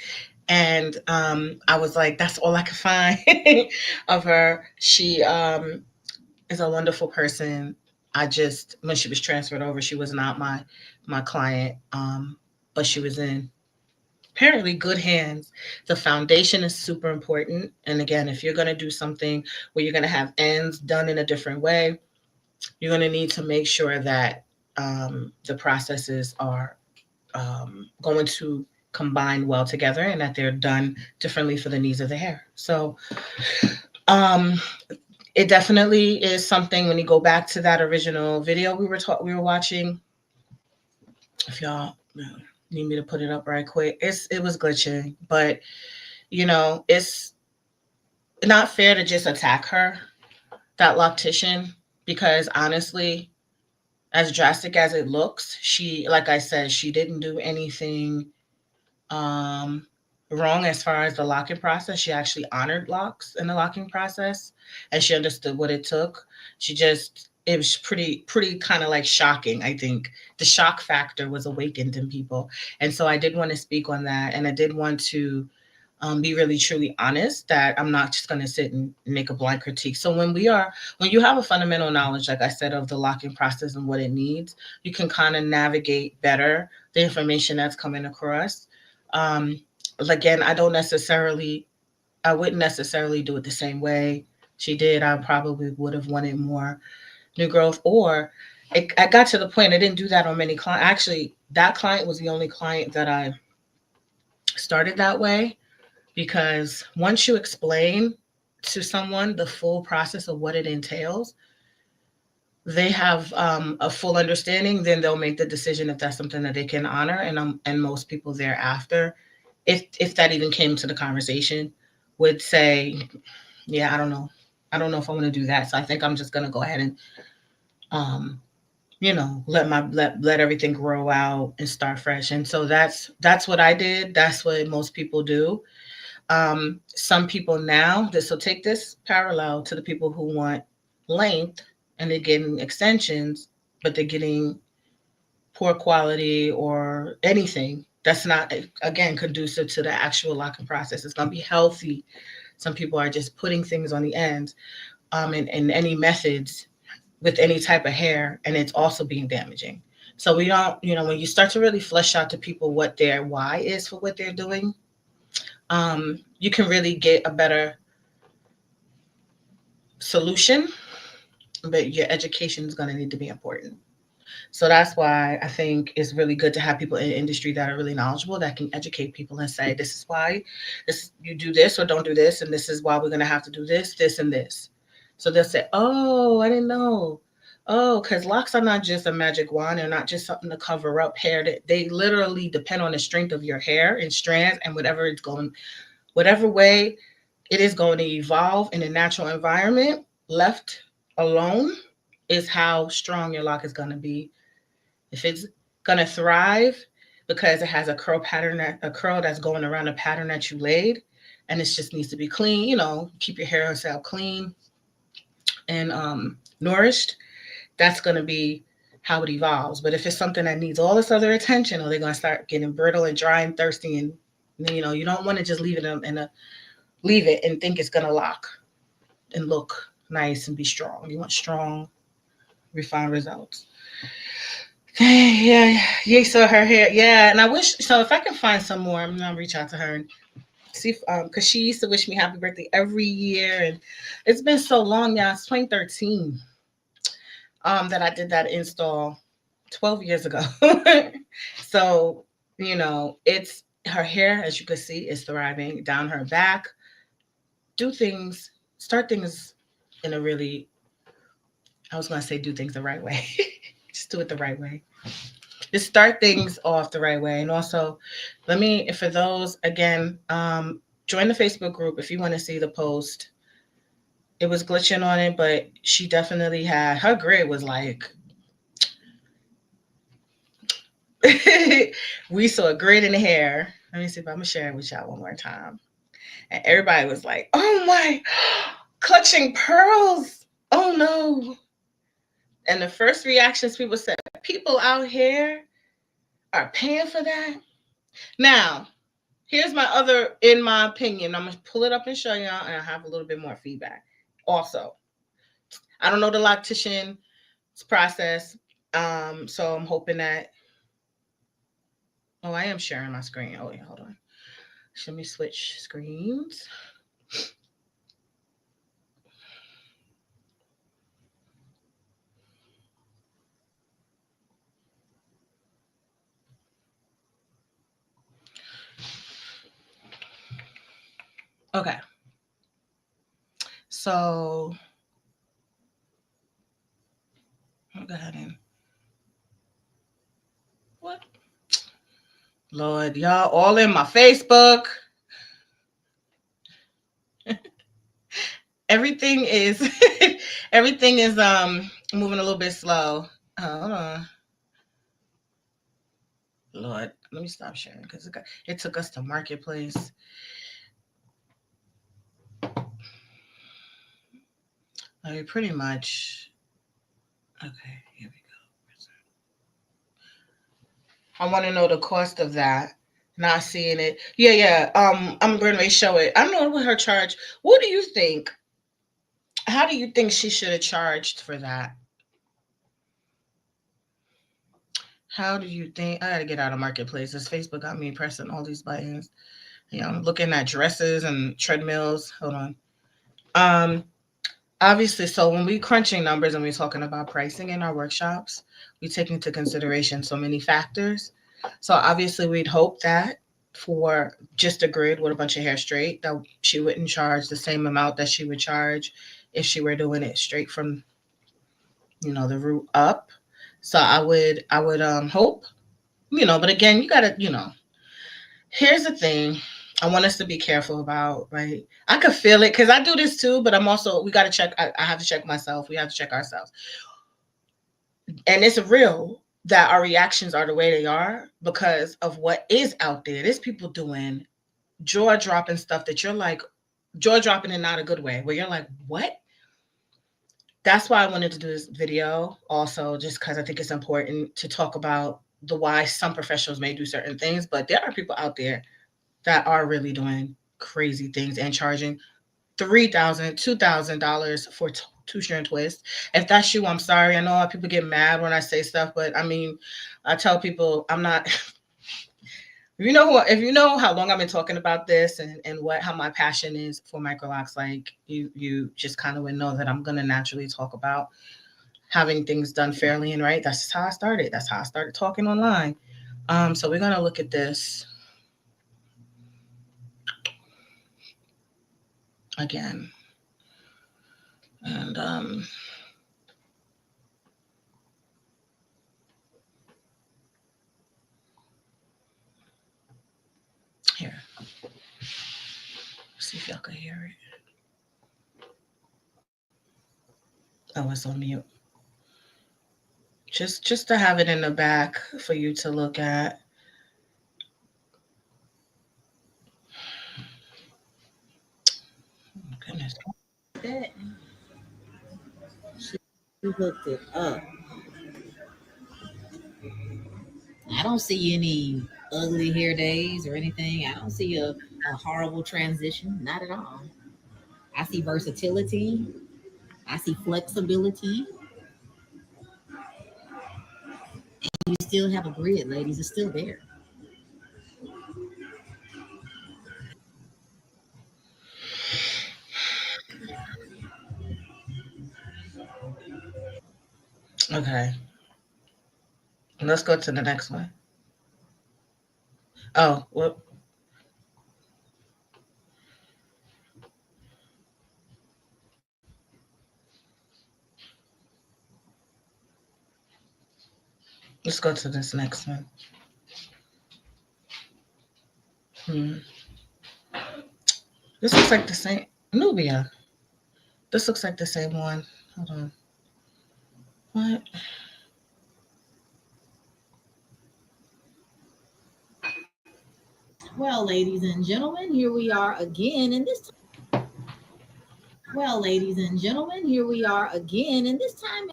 [SPEAKER 1] And I was like, that's all I could find of her. She is a wonderful person. I just, when she was transferred over, she was not my client, but she was in apparently good hands. The foundation is super important. And again, if you're going to do something where you're going to have ends done in a different way, you're going to need to make sure that the processes are going to combine well together and that they're done differently for the needs of the hair. So um, it definitely is something when you go back to that original video we were watching. If y'all need me to put it up right quick, it was glitching, but it's not fair to just attack her, that loctician, because honestly, as drastic as it looks, she, like I said, she didn't do anything wrong as far as the locking process. She actually honored locks in the locking process, and she understood what it took. She just it was pretty kind of like shocking. I think the shock factor was awakened in people, and so I did want to speak on that, and I did want to be really truly honest that I'm not just going to sit and make a blind critique. So when you have a fundamental knowledge, like I said, of the locking process and what it needs, you can kind of navigate better the information that's coming across. Um, Again, I wouldn't necessarily do it the same way she did. I probably would have wanted more new growth, or I got to the point I didn't do that on many clients. Actually, that client was the only client that I started that way, because once you explain to someone the full process of what it entails, they have a full understanding. Then they'll make the decision if that's something that they can honor, and most people thereafter, if that even came to the conversation, would say, "Yeah, I don't know if I want to do that. So I think I'm just gonna go ahead and um, let everything grow out and start fresh." And so that's what I did. That's what most people do. Some people now, so take this parallel to the people who want length and they're getting extensions, but they're getting poor quality or anything that's not, again, conducive to the actual locking process. It's going to be healthy. Some people are just putting things on the ends, in any methods with any type of hair, and it's also being damaging. So we don't, when you start to really flesh out to people what their why is for what they're doing, you can really get a better solution, but your education is going to need to be important. So that's why I think it's really good to have people in the industry that are really knowledgeable, that can educate people and say, this is why you do this or don't do this, and this is why we're going to have to do this, this, and this. So they'll say, oh, I didn't know. Oh, because locks are not just a magic wand. They're not just something to cover up hair. They literally depend on the strength of your hair and strands, and whatever way it is going to evolve in a natural environment, left alone, is how strong your lock is going to be. If it's going to thrive because it has a curl that's going around a pattern that you laid, and it just needs to be clean, keep your hair cell clean and nourished, that's going to be how it evolves. But if it's something that needs all this other attention, or they're going to start getting brittle and dry and thirsty, and you don't want to just leave it and think it's going to lock and look nice and be strong. You want strong, refined results. Yeah, yeah. So her hair, yeah. And I wish, so if I can find some more, I'm gonna reach out to her and see if, because she used to wish me happy birthday every year, and it's been so long now. It's 2013 that I did that install 12 years ago. So it's her hair, as you can see, is thriving down her back. Start things in a really, I was gonna say do things the right way. Just do it the right way. Just start things off the right way. And also, for those, again, join the Facebook group if you want to see the post. It was glitching on it, but she definitely had, her grid was like, we saw a grid in the hair. Let me see if I'm gonna share it with y'all one more time. And everybody was like, oh my, clutching pearls. Oh no. And the first reactions people said, people out here are paying for that. Now, here's in my opinion, I'm going to pull it up and show y'all, and I have a little bit more feedback. Also, I don't know the loctician's process, so I'm hoping that, I am sharing my screen. Oh, yeah, hold on. Let me switch screens. Okay. So, I'll go ahead and, what? Lord, y'all all in my Facebook. Everything is everything is moving a little bit slow. Hold on. Lord, let me stop sharing because it took us to marketplace. I mean, pretty much. Okay, here we go. I want to know the cost of that. Not seeing it. Yeah, yeah. I'm going to show it. I don't know what her charge. What do you think? How do you think she should have charged for that? How do you think? I gotta get out of marketplace. This Facebook got me pressing all these buttons. I'm looking at dresses and treadmills. Hold on. Um, Obviously, so when we crunching numbers and we're talking about pricing in our workshops, we take into consideration so many factors. So obviously, we'd hope that for just a grid with a bunch of hair straight, that she wouldn't charge the same amount that she would charge if she were doing it straight from the root up. So I would hope, but again, you gotta, here's the thing. I want us to be careful about, right? I could feel it because I do this too, but I'm also, we got to check. I have to check myself. We have to check ourselves. And it's real that our reactions are the way they are because of what is out there. There's people doing jaw dropping stuff that you're like, jaw dropping in not a good way, where you're like, what? That's why I wanted to do this video also, just because I think it's important to talk about the why some professionals may do certain things, but there are people out there that are really doing crazy things and charging $3,000, $2,000 for two strand twist. If that's you, I'm sorry. I know people get mad when I say stuff, but I mean, I tell people I'm not. If you know how long I've been talking about this and what how my passion is for microlocks, like you just kind of would know that I'm gonna naturally talk about having things done fairly and right. That's just how I started. That's how I started talking online. So we're gonna look at this again. And here, see if y'all can hear it. Oh, it's on mute. Just to have it in the back for you to look at. Oh, goodness.
[SPEAKER 2] That she hooked it up. I don't see any ugly hair days or anything. I don't see a horrible transition. Not at all. I see versatility. I see flexibility. You still have a grid, ladies. It's still there.
[SPEAKER 1] Okay, let's go to the next one. Oh, well, let's go to this next one. Hmm. This looks like the same. Nubia. This looks like the same one. Hold on. What?
[SPEAKER 2] Well, ladies and gentlemen, here we are again, and this well, ladies and gentlemen, here we are again, and this time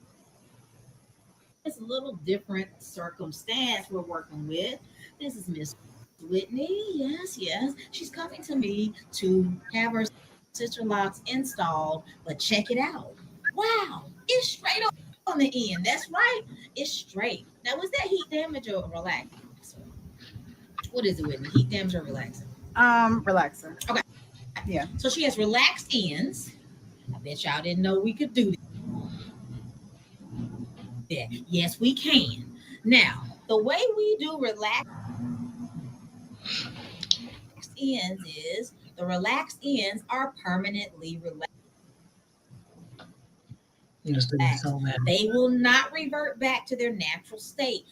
[SPEAKER 2] it's a little different circumstance we're working with. This is Miss Whitney. Yes, yes. She's coming to me to have her sister locks installed, but check it out. Wow, it's straight on the end. That's right. It's straight. Now, was that heat damage or relaxer? What is it, Whitney? Heat damage or relaxer?
[SPEAKER 3] Relaxer.
[SPEAKER 2] Okay.
[SPEAKER 3] Yeah.
[SPEAKER 2] So she has relaxed ends. I bet y'all didn't know we could do that. Yes, we can. Now, the way we do relaxed ends is the relaxed ends are permanently
[SPEAKER 1] This thing is
[SPEAKER 2] relaxed.
[SPEAKER 1] so bad.
[SPEAKER 2] They will not revert back to their natural state.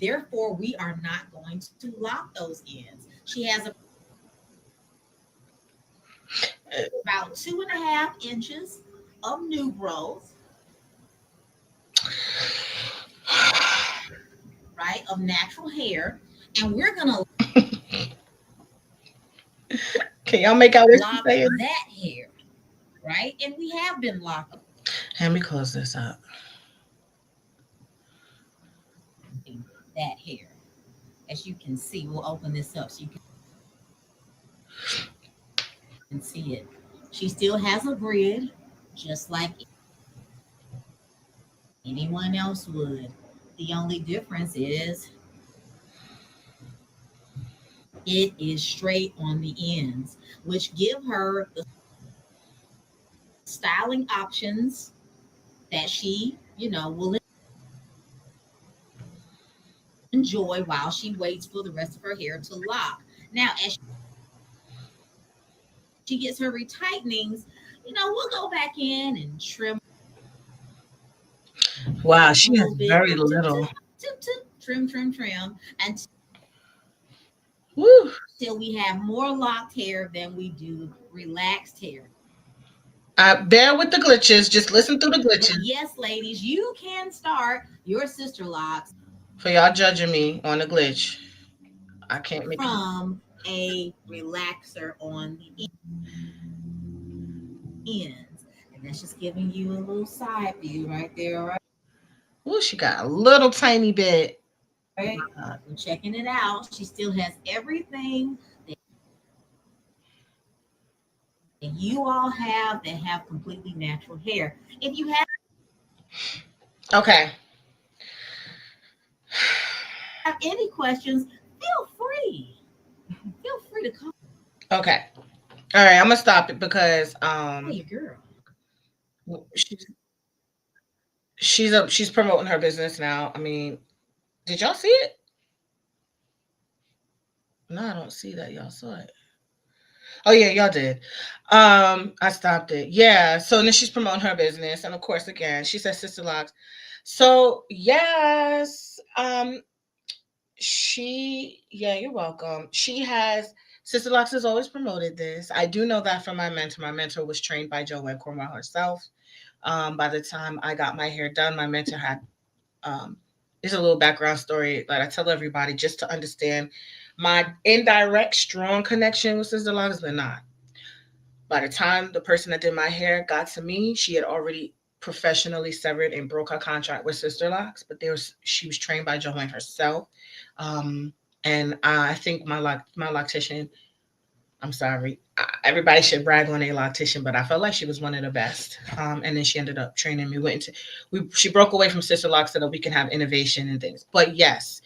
[SPEAKER 2] Therefore, we are not going to lock those ends. She has about 2.5 inches of new growth, of natural hair, and we're gonna
[SPEAKER 1] Can y'all make out what she's
[SPEAKER 2] lock
[SPEAKER 1] saying?
[SPEAKER 2] that hair, right? And we have been locking
[SPEAKER 1] Let me close this up.
[SPEAKER 2] that hair. As you can see, we'll open this up so you can see it. She still has a grid, just like anyone else would. The only difference is it is straight on the ends, which give her the styling options that she, will enjoy while she waits for the rest of her hair to lock. Now, as she gets her retightenings, we'll go back in and trim
[SPEAKER 1] Wow,
[SPEAKER 2] a
[SPEAKER 1] she has
[SPEAKER 2] little bit,
[SPEAKER 1] very little.
[SPEAKER 2] trim
[SPEAKER 1] Woo.
[SPEAKER 2] until we have more locked hair than we do relaxed hair.
[SPEAKER 1] Bear with the glitches. Just listen through the
[SPEAKER 2] But
[SPEAKER 1] glitches
[SPEAKER 2] yes, ladies, you can start your sister locks
[SPEAKER 1] for y'all judging me on the glitch. I can't make it.
[SPEAKER 2] from a relaxer on the ends. And that's just giving you a little side view right there, all
[SPEAKER 1] Ooh, she got a little tiny bit.
[SPEAKER 2] right? We're checking it out. She still has everything that you all have that have completely natural hair. If you
[SPEAKER 1] Okay.
[SPEAKER 2] have any questions, feel free. Feel free to call
[SPEAKER 1] Okay. All right. I'm gonna stop it because
[SPEAKER 2] your girl.
[SPEAKER 1] she's she's promoting her business now. I mean, did y'all see it? No, I don't see that y'all saw it. Oh yeah, y'all did. I stopped it. Yeah. So then she's promoting her business, and of course, again, she says Sister Locks. So yes, yeah, you're welcome. She has Sister Locks has always promoted this. I do know that from my mentor. My mentor was trained by Joanne Cornwell herself. By the time I got my hair done, my mentor had um, it's a little background story that I tell everybody just to understand my indirect strong connection with Sister Locks, but not. By the time the person that did my hair got to me, she had already professionally severed and broke her contract with Sister Locks. But she was trained by Joanne herself, and I think my loctician. I'm sorry. Everybody should brag on their loctician, but I felt like she was one of the best. And then she ended up training me. She broke away from Sister Locks so that we can have innovation and things. But yes,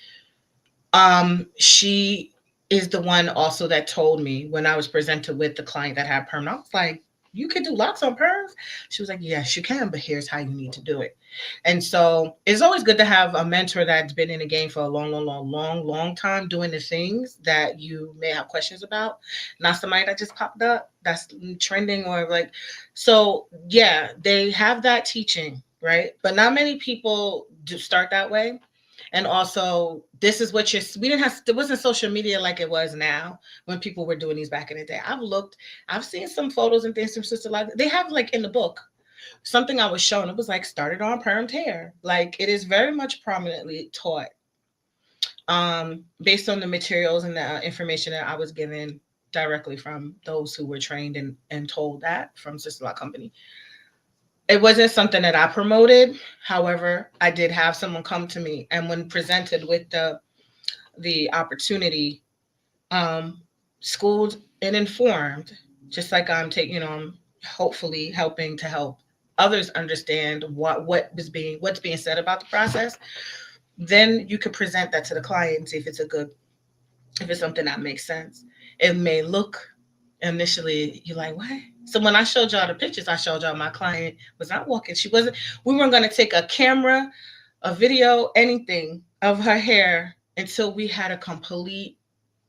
[SPEAKER 1] she is the one also that told me when I was presented with the client that had perm. I was like, "You could do locks on perms." She was like, "Yes, you can, but here's how you need to do it." And so it's always good to have a mentor that's been in the game for a long time doing the things that you may have questions about. Not somebody that just popped up that's trending or like. So yeah, they have that teaching, right? But not many people do start that way. And also, this is what we didn't have, there wasn't social media like it was now when people were doing these back in the day. I've seen some photos and things from Sister Like they have like in the book something I was shown. It was like started on permed hair. Like it is very much prominently taught based on the materials and the information that I was given directly from those who were trained and told that from Sister Law Company. It wasn't something that I promoted. However, I did have someone come to me, and when presented with the opportunity, um, schooled and informed, just like I'm taking, I'm hopefully helping to help others understand what's being said about the process. Then you could present that to the client and see if it's something that makes sense. It may look initially you're like, what? So when I showed y'all the pictures, I showed y'all my client was not walking. We weren't going to take a camera, a video, anything of her hair until we had a complete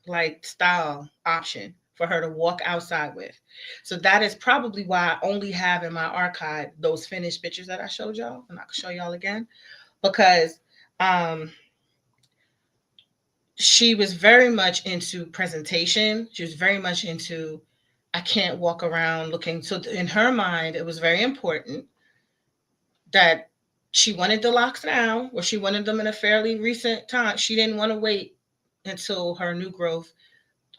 [SPEAKER 1] like style option for her to walk outside with. So that is probably why I only have in my archive those finished pictures that I showed y'all. And I can show y'all again because um she was very much into presentation. She was very much into I can't walk around looking. So in her mind, it was very important that She wanted the locks now, or she wanted them in a fairly recent time. She didn't want to wait until her new growth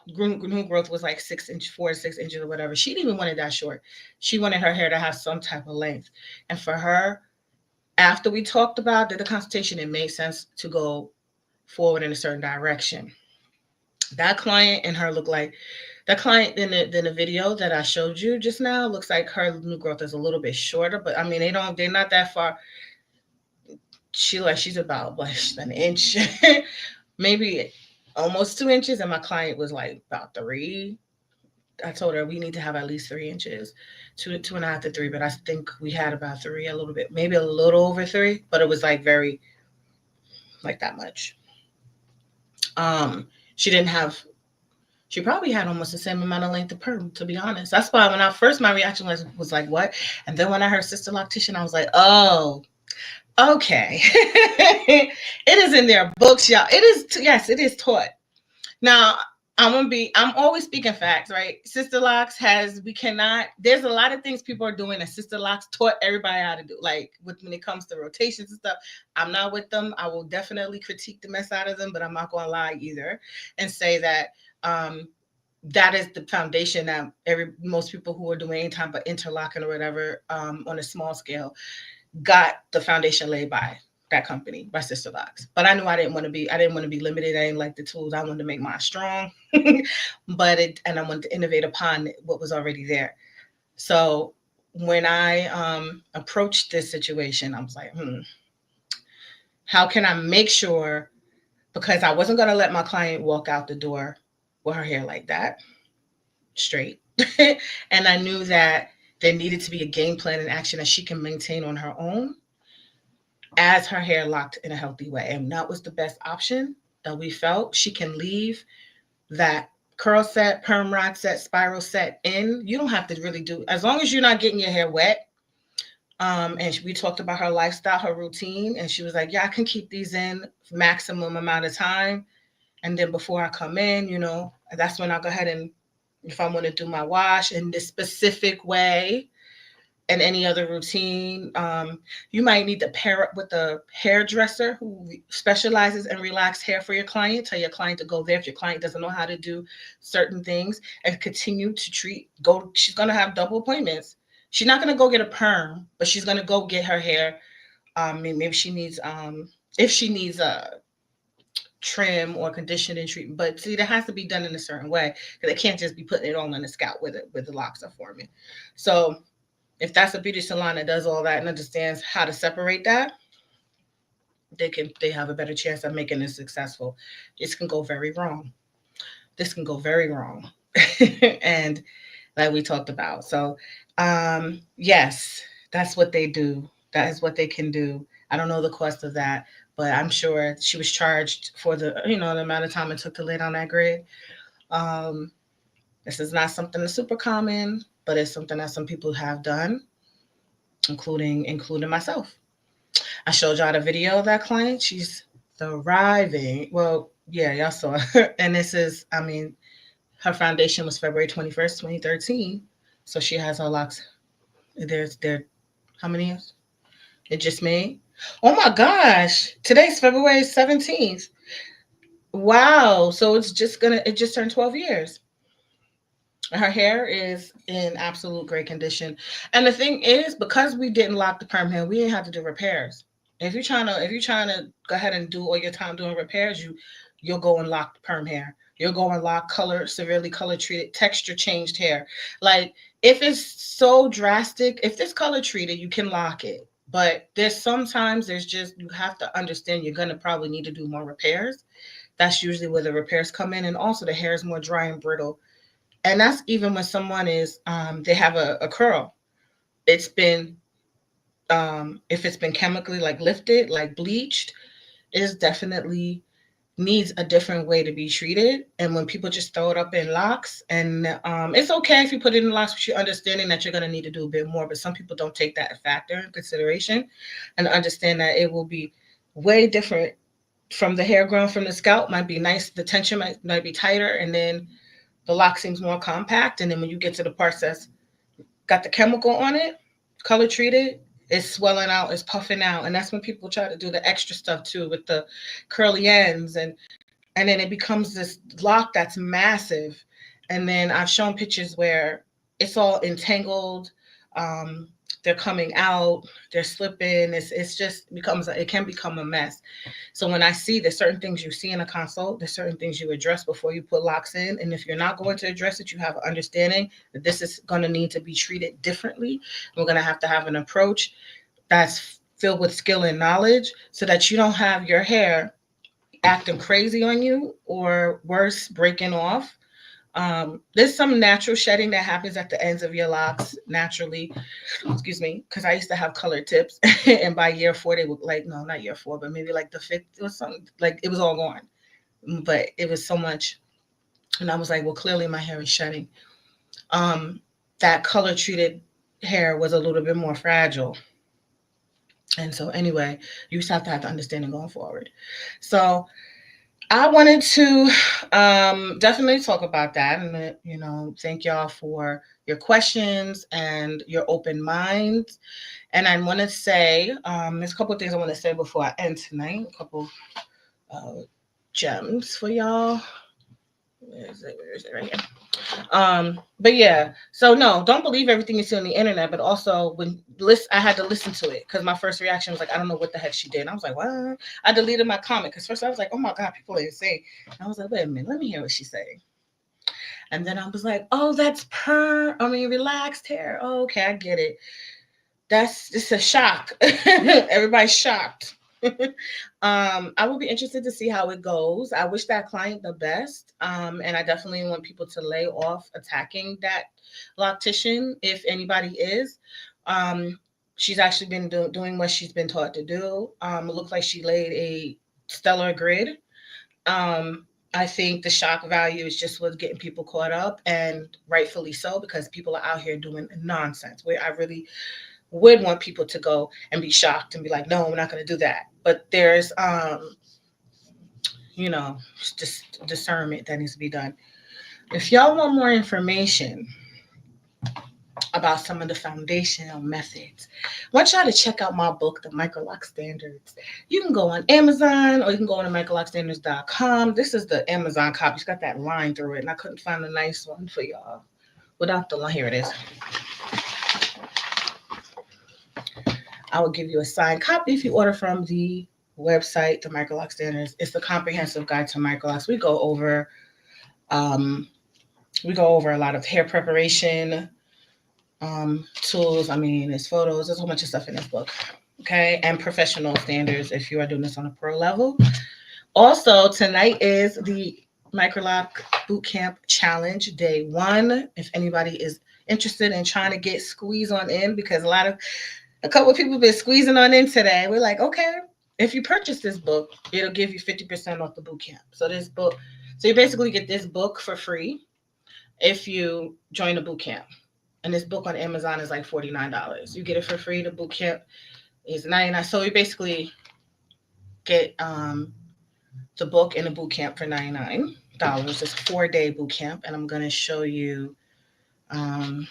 [SPEAKER 1] was like 6 inch, 4 to 6 inches or whatever. She didn't even want it that short. She wanted her hair to have some type of length. And for her, after we talked about did the consultation, it made sense to go forward in a certain direction. That client and her look like that client in the video that I showed you just now looks like her new growth is a little bit shorter, but I mean they're not that far. She's about like an inch, maybe almost 2 inches, and my client was like about three. I told her we need to have at least 3 inches, two and a half to three. But I think we had about three, a little bit, maybe a little over three, but it was like very like that much. She didn't have. She probably had almost the same amount of length of perm, to be honest. That's why when I first my reaction was like what, and then when I heard Sister Loctician, I was like, oh, okay. It is in their books, y'all. It is yes, it is taught. Now, I'm always speaking facts, right? Sister Locks we cannot, there's a lot of things people are doing that Sister Locks taught everybody how to do. Like when it comes to rotations and stuff, I'm not with them. I will definitely critique the mess out of them, but I'm not going to lie either and say that that is the foundation that most people who are doing any type of interlocking or whatever on a small scale got the foundation laid by that company, by Sisterlocks. But I knew I didn't want to be limited. I didn't like the tools. I wanted to make mine strong. And I wanted to innovate upon what was already there. So when I approached this situation, I was like, how can I make sure, because I wasn't going to let my client walk out the door with her hair like that, straight. And I knew that there needed to be a game plan and action that she can maintain on her own as her hair locked in a healthy way. And that was the best option that we felt. She can leave that curl set, perm rod set, spiral set in. You don't have to really do, as long as you're not getting your hair wet. And we talked about her lifestyle, her routine, and she was like, yeah, I can keep these in maximum amount of time. And then before I come in, that's when I'll go ahead and, if I want to do my wash in this specific way, and any other routine. You might need to pair up with a hairdresser who specializes in relaxed hair for your client. Tell your client to go there if your client doesn't know how to do certain things, and continue to she's going to have double appointments. She's not going to go get a perm, but she's going to go get her hair. Maybe she needs, if she needs a trim or conditioning treatment, but see, that has to be done in a certain way, because they can't just be putting it all on the scalp with the locks are forming. So if that's a beauty salon that does all that and understands how to separate that, they have a better chance of making it successful. This can go very wrong. And like we talked about. So yes, that's what they do. That is what they can do. I don't know the cost of that, but I'm sure she was charged for the amount of time it took to lay down that grid. This is not something that's super common, but it's something that some people have done, including myself. I showed y'all the video of that client. She's thriving. Well, yeah, y'all saw her. And this is, her foundation was February 21st, 2013. So she has her locks. There, how many years? It just made. Oh my gosh. Today's February 17th. Wow. So it just turned 12 years. Her hair is in absolute great condition. And the thing is, because we didn't lock the perm hair, we didn't have to do repairs. If you're trying to go ahead and do all your time doing repairs, you'll go and lock the perm hair. You'll go and lock severely color treated, texture changed hair. Like if it's so drastic, if it's color treated, you can lock it. But you have to understand you're gonna probably need to do more repairs. That's usually where the repairs come in, and also the hair is more dry and brittle. And that's even when someone is, they have a curl. It's been, if it's been chemically like lifted, like bleached, it definitely needs a different way to be treated. And when people just throw it up in locks, and it's okay if you put it in locks, but you're understanding that you're going to need to do a bit more. But some people don't take that factor in consideration and understand that it will be way different from the hair growing from the scalp. Might be nice. The tension might be tighter, and then the lock seems more compact. And then when you get to the parts that's got the chemical on it, color treated, It's swelling out, it's puffing out. And that's when people try to do the extra stuff too with the curly ends, and then it becomes this lock that's massive. And then I've shown pictures where it's all entangled. Um, they're coming out, they're slipping. It's just becomes it can become a mess. So when I see there's certain things you see in a consult, there's certain things you address before you put locks in. And if you're not going to address it, you have an understanding that this is going to need to be treated differently. We're going to have an approach that's filled with skill and knowledge so that you don't have your hair acting crazy on you or worse, breaking off. There's some natural shedding that happens at the ends of your locks naturally. Excuse me, because I used to have colored tips, and by year 4, they would like no, not year 4, but maybe like the fifth or something. Like it was all gone, but it was so much, and I was like, well, clearly my hair is shedding. Um, that color treated hair was a little bit more fragile, and so anyway, you just have to have the understanding going forward. So I wanted to definitely talk about that, and thank y'all for your questions and your open minds. And I want to say there's a couple of things I want to say before I end tonight. A couple uh, gems for y'all. Where is it? Where is it? Right here. But yeah, so no, don't believe everything you see on the internet, but also I had to listen to it because my first reaction was like, I don't know what the heck she did. And I was like, what? I deleted my comment because first I was like, oh my God, people are insane. And I was like, wait a minute, let me hear what she's saying. And then I was like, oh, that's relaxed hair. Oh, okay, I get it. That's just a shock. Everybody's shocked. I will be interested to see how it goes. I wish that client the best. And I definitely want people to lay off attacking that loctician if anybody is. She's actually been doing what she's been taught to do. It looks like she laid a stellar grid. I think the shock value is just what's getting people caught up, and rightfully so, because people are out here doing nonsense. Where I really would want people to go and be shocked and be like, no, we're not going to do that. But there's, just discernment that needs to be done. If y'all want more information about some of the foundational methods, I want y'all to check out my book, The Microlock Standards. You can go on Amazon or you can go on to microlockstandards.com. This is the Amazon copy. It's got that line through it, and I couldn't find a nice one for y'all without the line. Here it is. I will give you a signed copy if you order from the website, The Microlock Standards. It's the comprehensive guide to microlocks. We go over a lot of hair preparation tools. I mean, there's photos. There's a whole bunch of stuff in this book. Okay, and professional standards if you are doing this on a pro level. Also, tonight is the Microlock Bootcamp Challenge Day 1. If anybody is interested in trying to get squeezed on in, because a couple of people have been squeezing on in today. We're like, okay, if you purchase this book, it'll give you 50% off the boot camp. So you basically get this book for free if you join the boot camp. And this book on Amazon is like $49. You get it for free. The boot camp is $99. So you basically get the book and the boot camp for $99. It's a 4-day boot camp, and I'm going to show you. Hold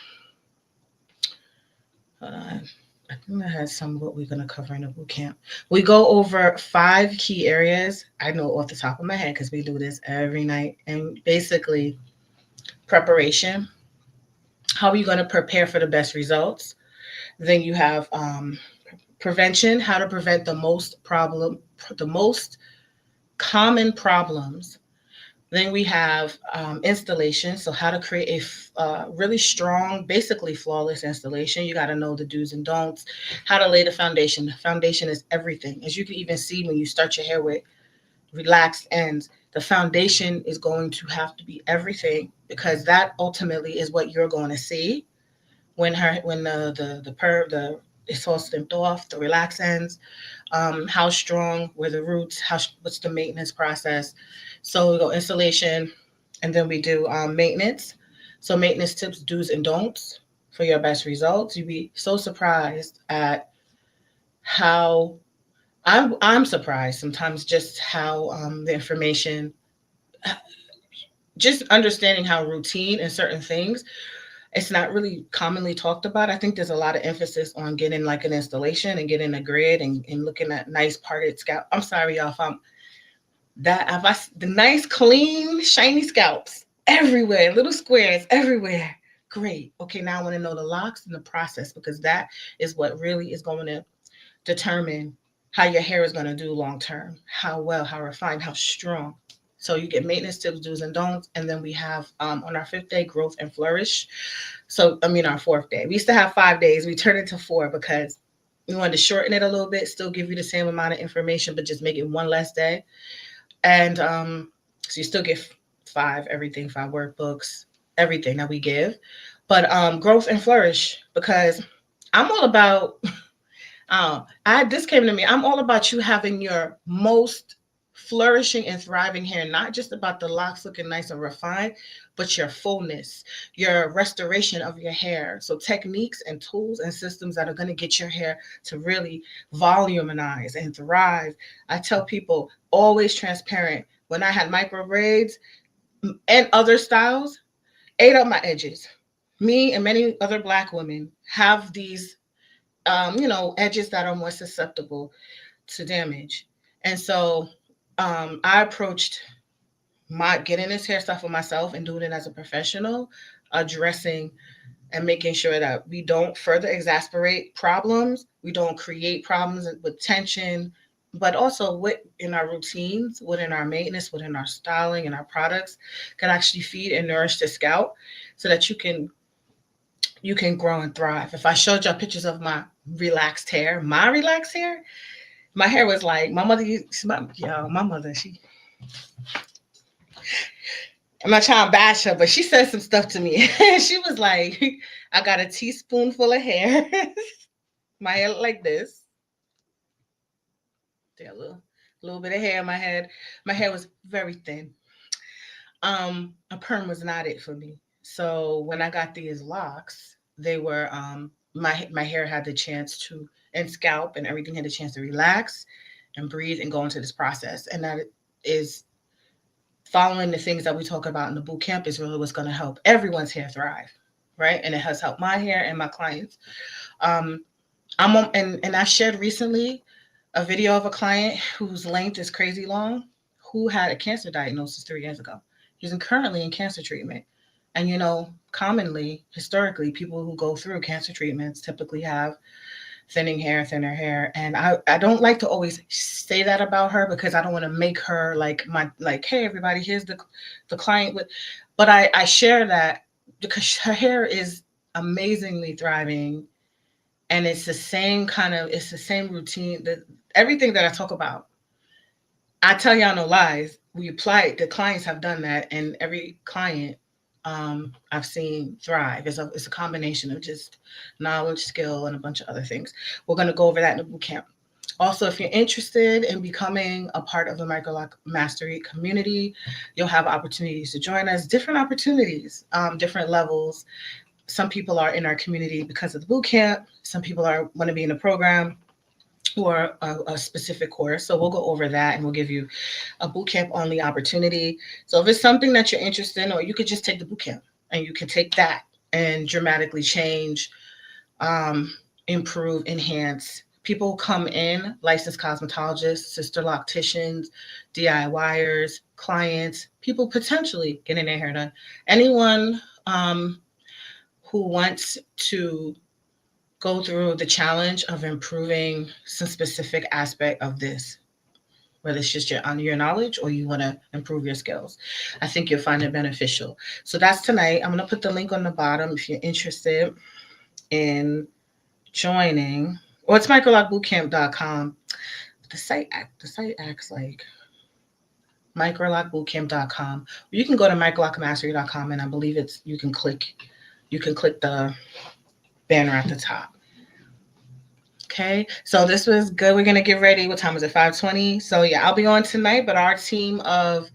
[SPEAKER 1] on. I think that has some of what we're going to cover in the boot camp. We go over 5 key areas. I know off the top of my head because we do this every night. And basically, preparation. How are you going to prepare for the best results? Then you have prevention, how to prevent the most common problems. Then we have installation, so how to create a really strong, basically flawless installation. You got to know the do's and don'ts, how to lay the foundation. The foundation is everything. As you can even see when you start your hair with relaxed ends, the foundation is going to have to be everything, because that ultimately is what you're going to see when it's all snipped off, the relaxed ends. How strong were the roots? What's the maintenance process? So we go installation, and then we do maintenance. So maintenance tips, do's and don'ts for your best results. You'd be so surprised at how I'm surprised sometimes just how the information, just understanding how routine and certain things, It's not really commonly talked about. I think there's a lot of emphasis on getting like an installation and getting a grid and looking at nice parted scalp. I'm sorry, y'all, if I'm that if I the nice, clean, shiny scalps everywhere, little squares everywhere. Great. Okay, now I want to know the locks and the process because that is what really is going to determine how your hair is going to do long term, how well, how refined, how strong. So you get maintenance tips, do's and don'ts, and then we have on our 5th day, growth and flourish. So I mean our 4th day. We used to have 5 days. We turned it to 4 because we wanted to shorten it a little bit, still give you the same amount of information, but just make it one less day. And so you still get 5 everything, 5 workbooks, everything that we give. But growth and flourish because I'm all about I this came to me. I'm all about you having your most flourishing and thriving hair, not just about the locks looking nice and refined, but your fullness, your restoration of your hair. So techniques and tools and systems that are going to get your hair to really voluminize and thrive. I tell people always transparent. When I had micro braids and other styles, ate up my edges. Me and many other Black women have these edges that are more susceptible to damage. And so I approached my getting this hairstyle for myself and doing it as a professional, addressing and making sure that we don't further exasperate problems, we don't create problems with tension, but also what in our routines, what in our maintenance, what in our styling and our products can actually feed and nourish the scalp so that you can grow and thrive. If I showed y'all pictures of my relaxed hair, my hair was like my mother used my mother, I'm not trying to bash her, but she said some stuff to me. She was like, I got a teaspoonful of hair. My hair looked like this. There, a little bit of hair in my head. My hair was very thin. A perm was not it for me. So when I got these locks, they were my hair had the chance to and scalp and everything had the chance to relax and breathe and go into this process. And that is following the things that we talk about in the boot camp is really what's going to help everyone's hair thrive, right? And it has helped my hair and my clients. Um, I'm on, and I shared recently a video of a client whose length is crazy long, who had a cancer diagnosis 3 years ago. He's currently in cancer treatment. And commonly, historically, people who go through cancer treatments typically have thinner hair. And I don't like to always say that about her because I don't want to make her like, hey everybody, here's the client with, but I share that because her hair is amazingly thriving and it's the same it's the same routine that everything that I talk about. I tell y'all no lies. We apply it. The clients have done that, and every client I've seen thrive. It's a combination of just knowledge, skill, and a bunch of other things. We're going to go over that in the boot camp. Also, if you're interested in becoming a part of the Microlock Mastery community, you'll have opportunities to join us, different opportunities, different levels. Some people are in our community because of the boot camp. Some people want to be in the program or a specific course. So we'll go over that and we'll give you a boot camp only opportunity. So if it's something that you're interested in, or you could just take the boot camp and you can take that and dramatically change, improve, enhance. People come in, licensed cosmetologists, sisterlocticians, DIYers, clients, people potentially getting their hair done. Anyone who wants to go through the challenge of improving some specific aspect of this, whether it's just your knowledge or you want to improve your skills. I think you'll find it beneficial. So that's tonight. I'm going to put the link on the bottom if you're interested in joining. Or it's microlockbootcamp.com. The site acts like microlockbootcamp.com. You can go to microlockmastery.com and I believe you can click the banner at the top. Okay, so this was good. We're gonna get ready. What time is it? 5:20. So yeah, I'll be on tonight, but our team of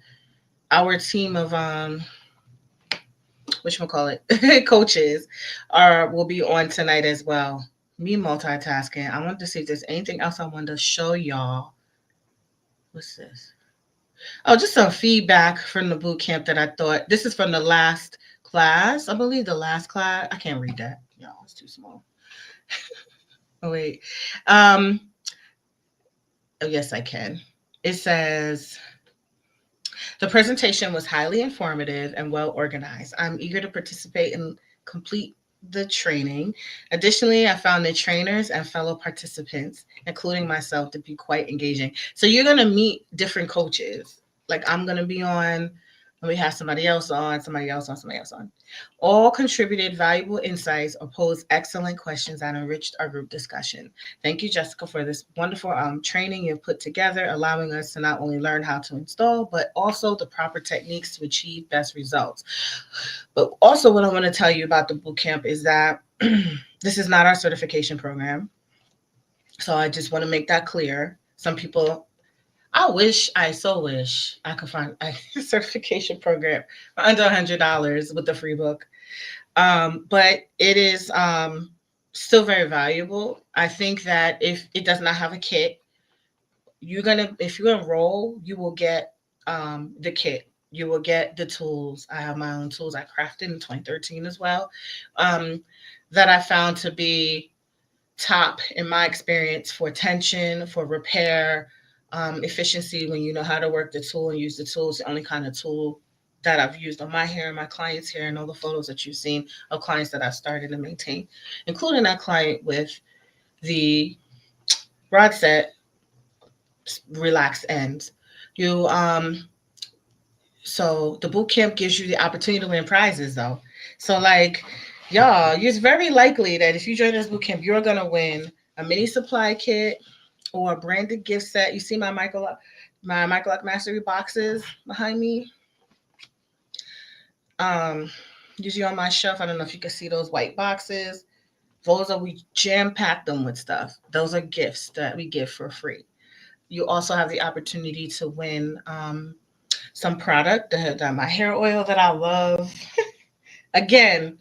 [SPEAKER 1] coaches will be on tonight as well. Me multitasking. I wanted to see if there's anything else I wanted to show y'all. What's this? Oh, just some feedback from the boot camp that I thought. This is from the last class. I believe the last class. I can't read that. No, it's too small. Oh wait. Um. Oh yes, I can. It says the presentation was highly informative and well organized. I'm eager to participate and complete the training. Additionally, I found the trainers and fellow participants, including myself, to be quite engaging. So you're going to meet different coaches. Like I'm going to be on, and we have somebody else on, somebody else on, somebody else on. All contributed valuable insights or posed excellent questions that enriched our group discussion. Thank you, Jessica, for this wonderful training you've put together, allowing us to not only learn how to install, but also the proper techniques to achieve best results. But also, what I want to tell you about the boot camp is that this is not our certification program. So I just want to make that clear. Some people, I so wish I could find a certification program for under $100 with the free book. But it is still very valuable. I think that if it does not have a kit, if you enroll, you will get the kit. You will get the tools. I have my own tools I crafted in 2013 as well, um, that I found to be top in my experience for tension, for repair, efficiency. When you know how to work the tool and use the tool, it's the only kind of tool that I've used on my hair and my clients' hair, and all the photos that you've seen of clients that I've started to maintain, including that client with the rod set relaxed ends. You So the boot camp gives you the opportunity to win prizes though. So like y'all, it's very likely that if you join this boot camp, you're gonna win a mini supply kit or a branded gift set. You see my Michael Lock Mastery boxes behind me. Um Usually on my shelf. I don't know if you can see those white boxes. We jam pack them with stuff. Those are gifts that we give for free. You also have the opportunity to win some product, my hair oil that I love. Again,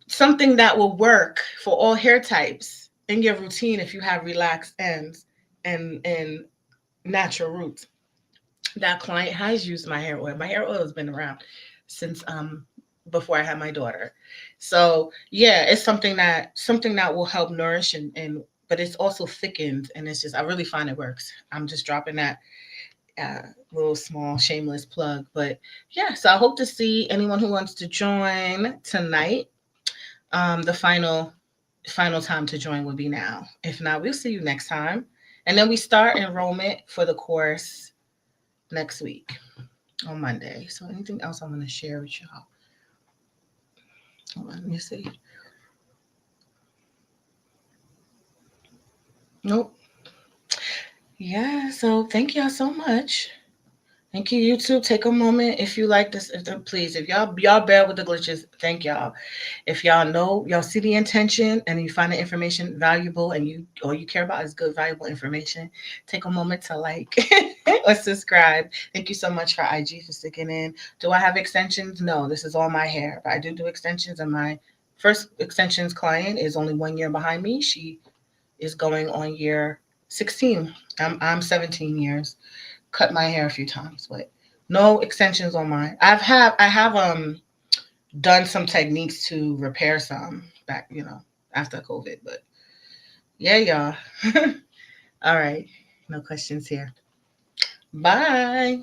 [SPEAKER 1] something that will work for all hair types in your routine if you have relaxed ends and natural roots. That client has used my hair oil. My hair oil has been around since before I had my daughter. So yeah, it's something that will help nourish and but it's also thickened, and it's just I really find it works. I'm just dropping that uh, little small shameless plug. But yeah, so I hope to see anyone who wants to join tonight. The final time to join will be now. If not, we'll see you next time. And then we start enrollment for the course next week on Monday. So anything else I'm going to share with y'all? Hold on, let me see. Nope. Yeah, so thank y'all so much. Thank you, YouTube. Take a moment if you like this. Please, if y'all bear with the glitches, thank y'all. If y'all see the intention and you find the information valuable and all you care about is good, valuable information, take a moment to like or subscribe. Thank you so much for IG for sticking in. Do I have extensions? No, this is all my hair. But I do extensions, and my first extensions client is only 1 year behind me. She is going on year 16. I'm 17 years. Cut my hair a few times, but no extensions on mine. I have done some techniques to repair some back, after COVID, but yeah, y'all. All right. No questions here. Bye.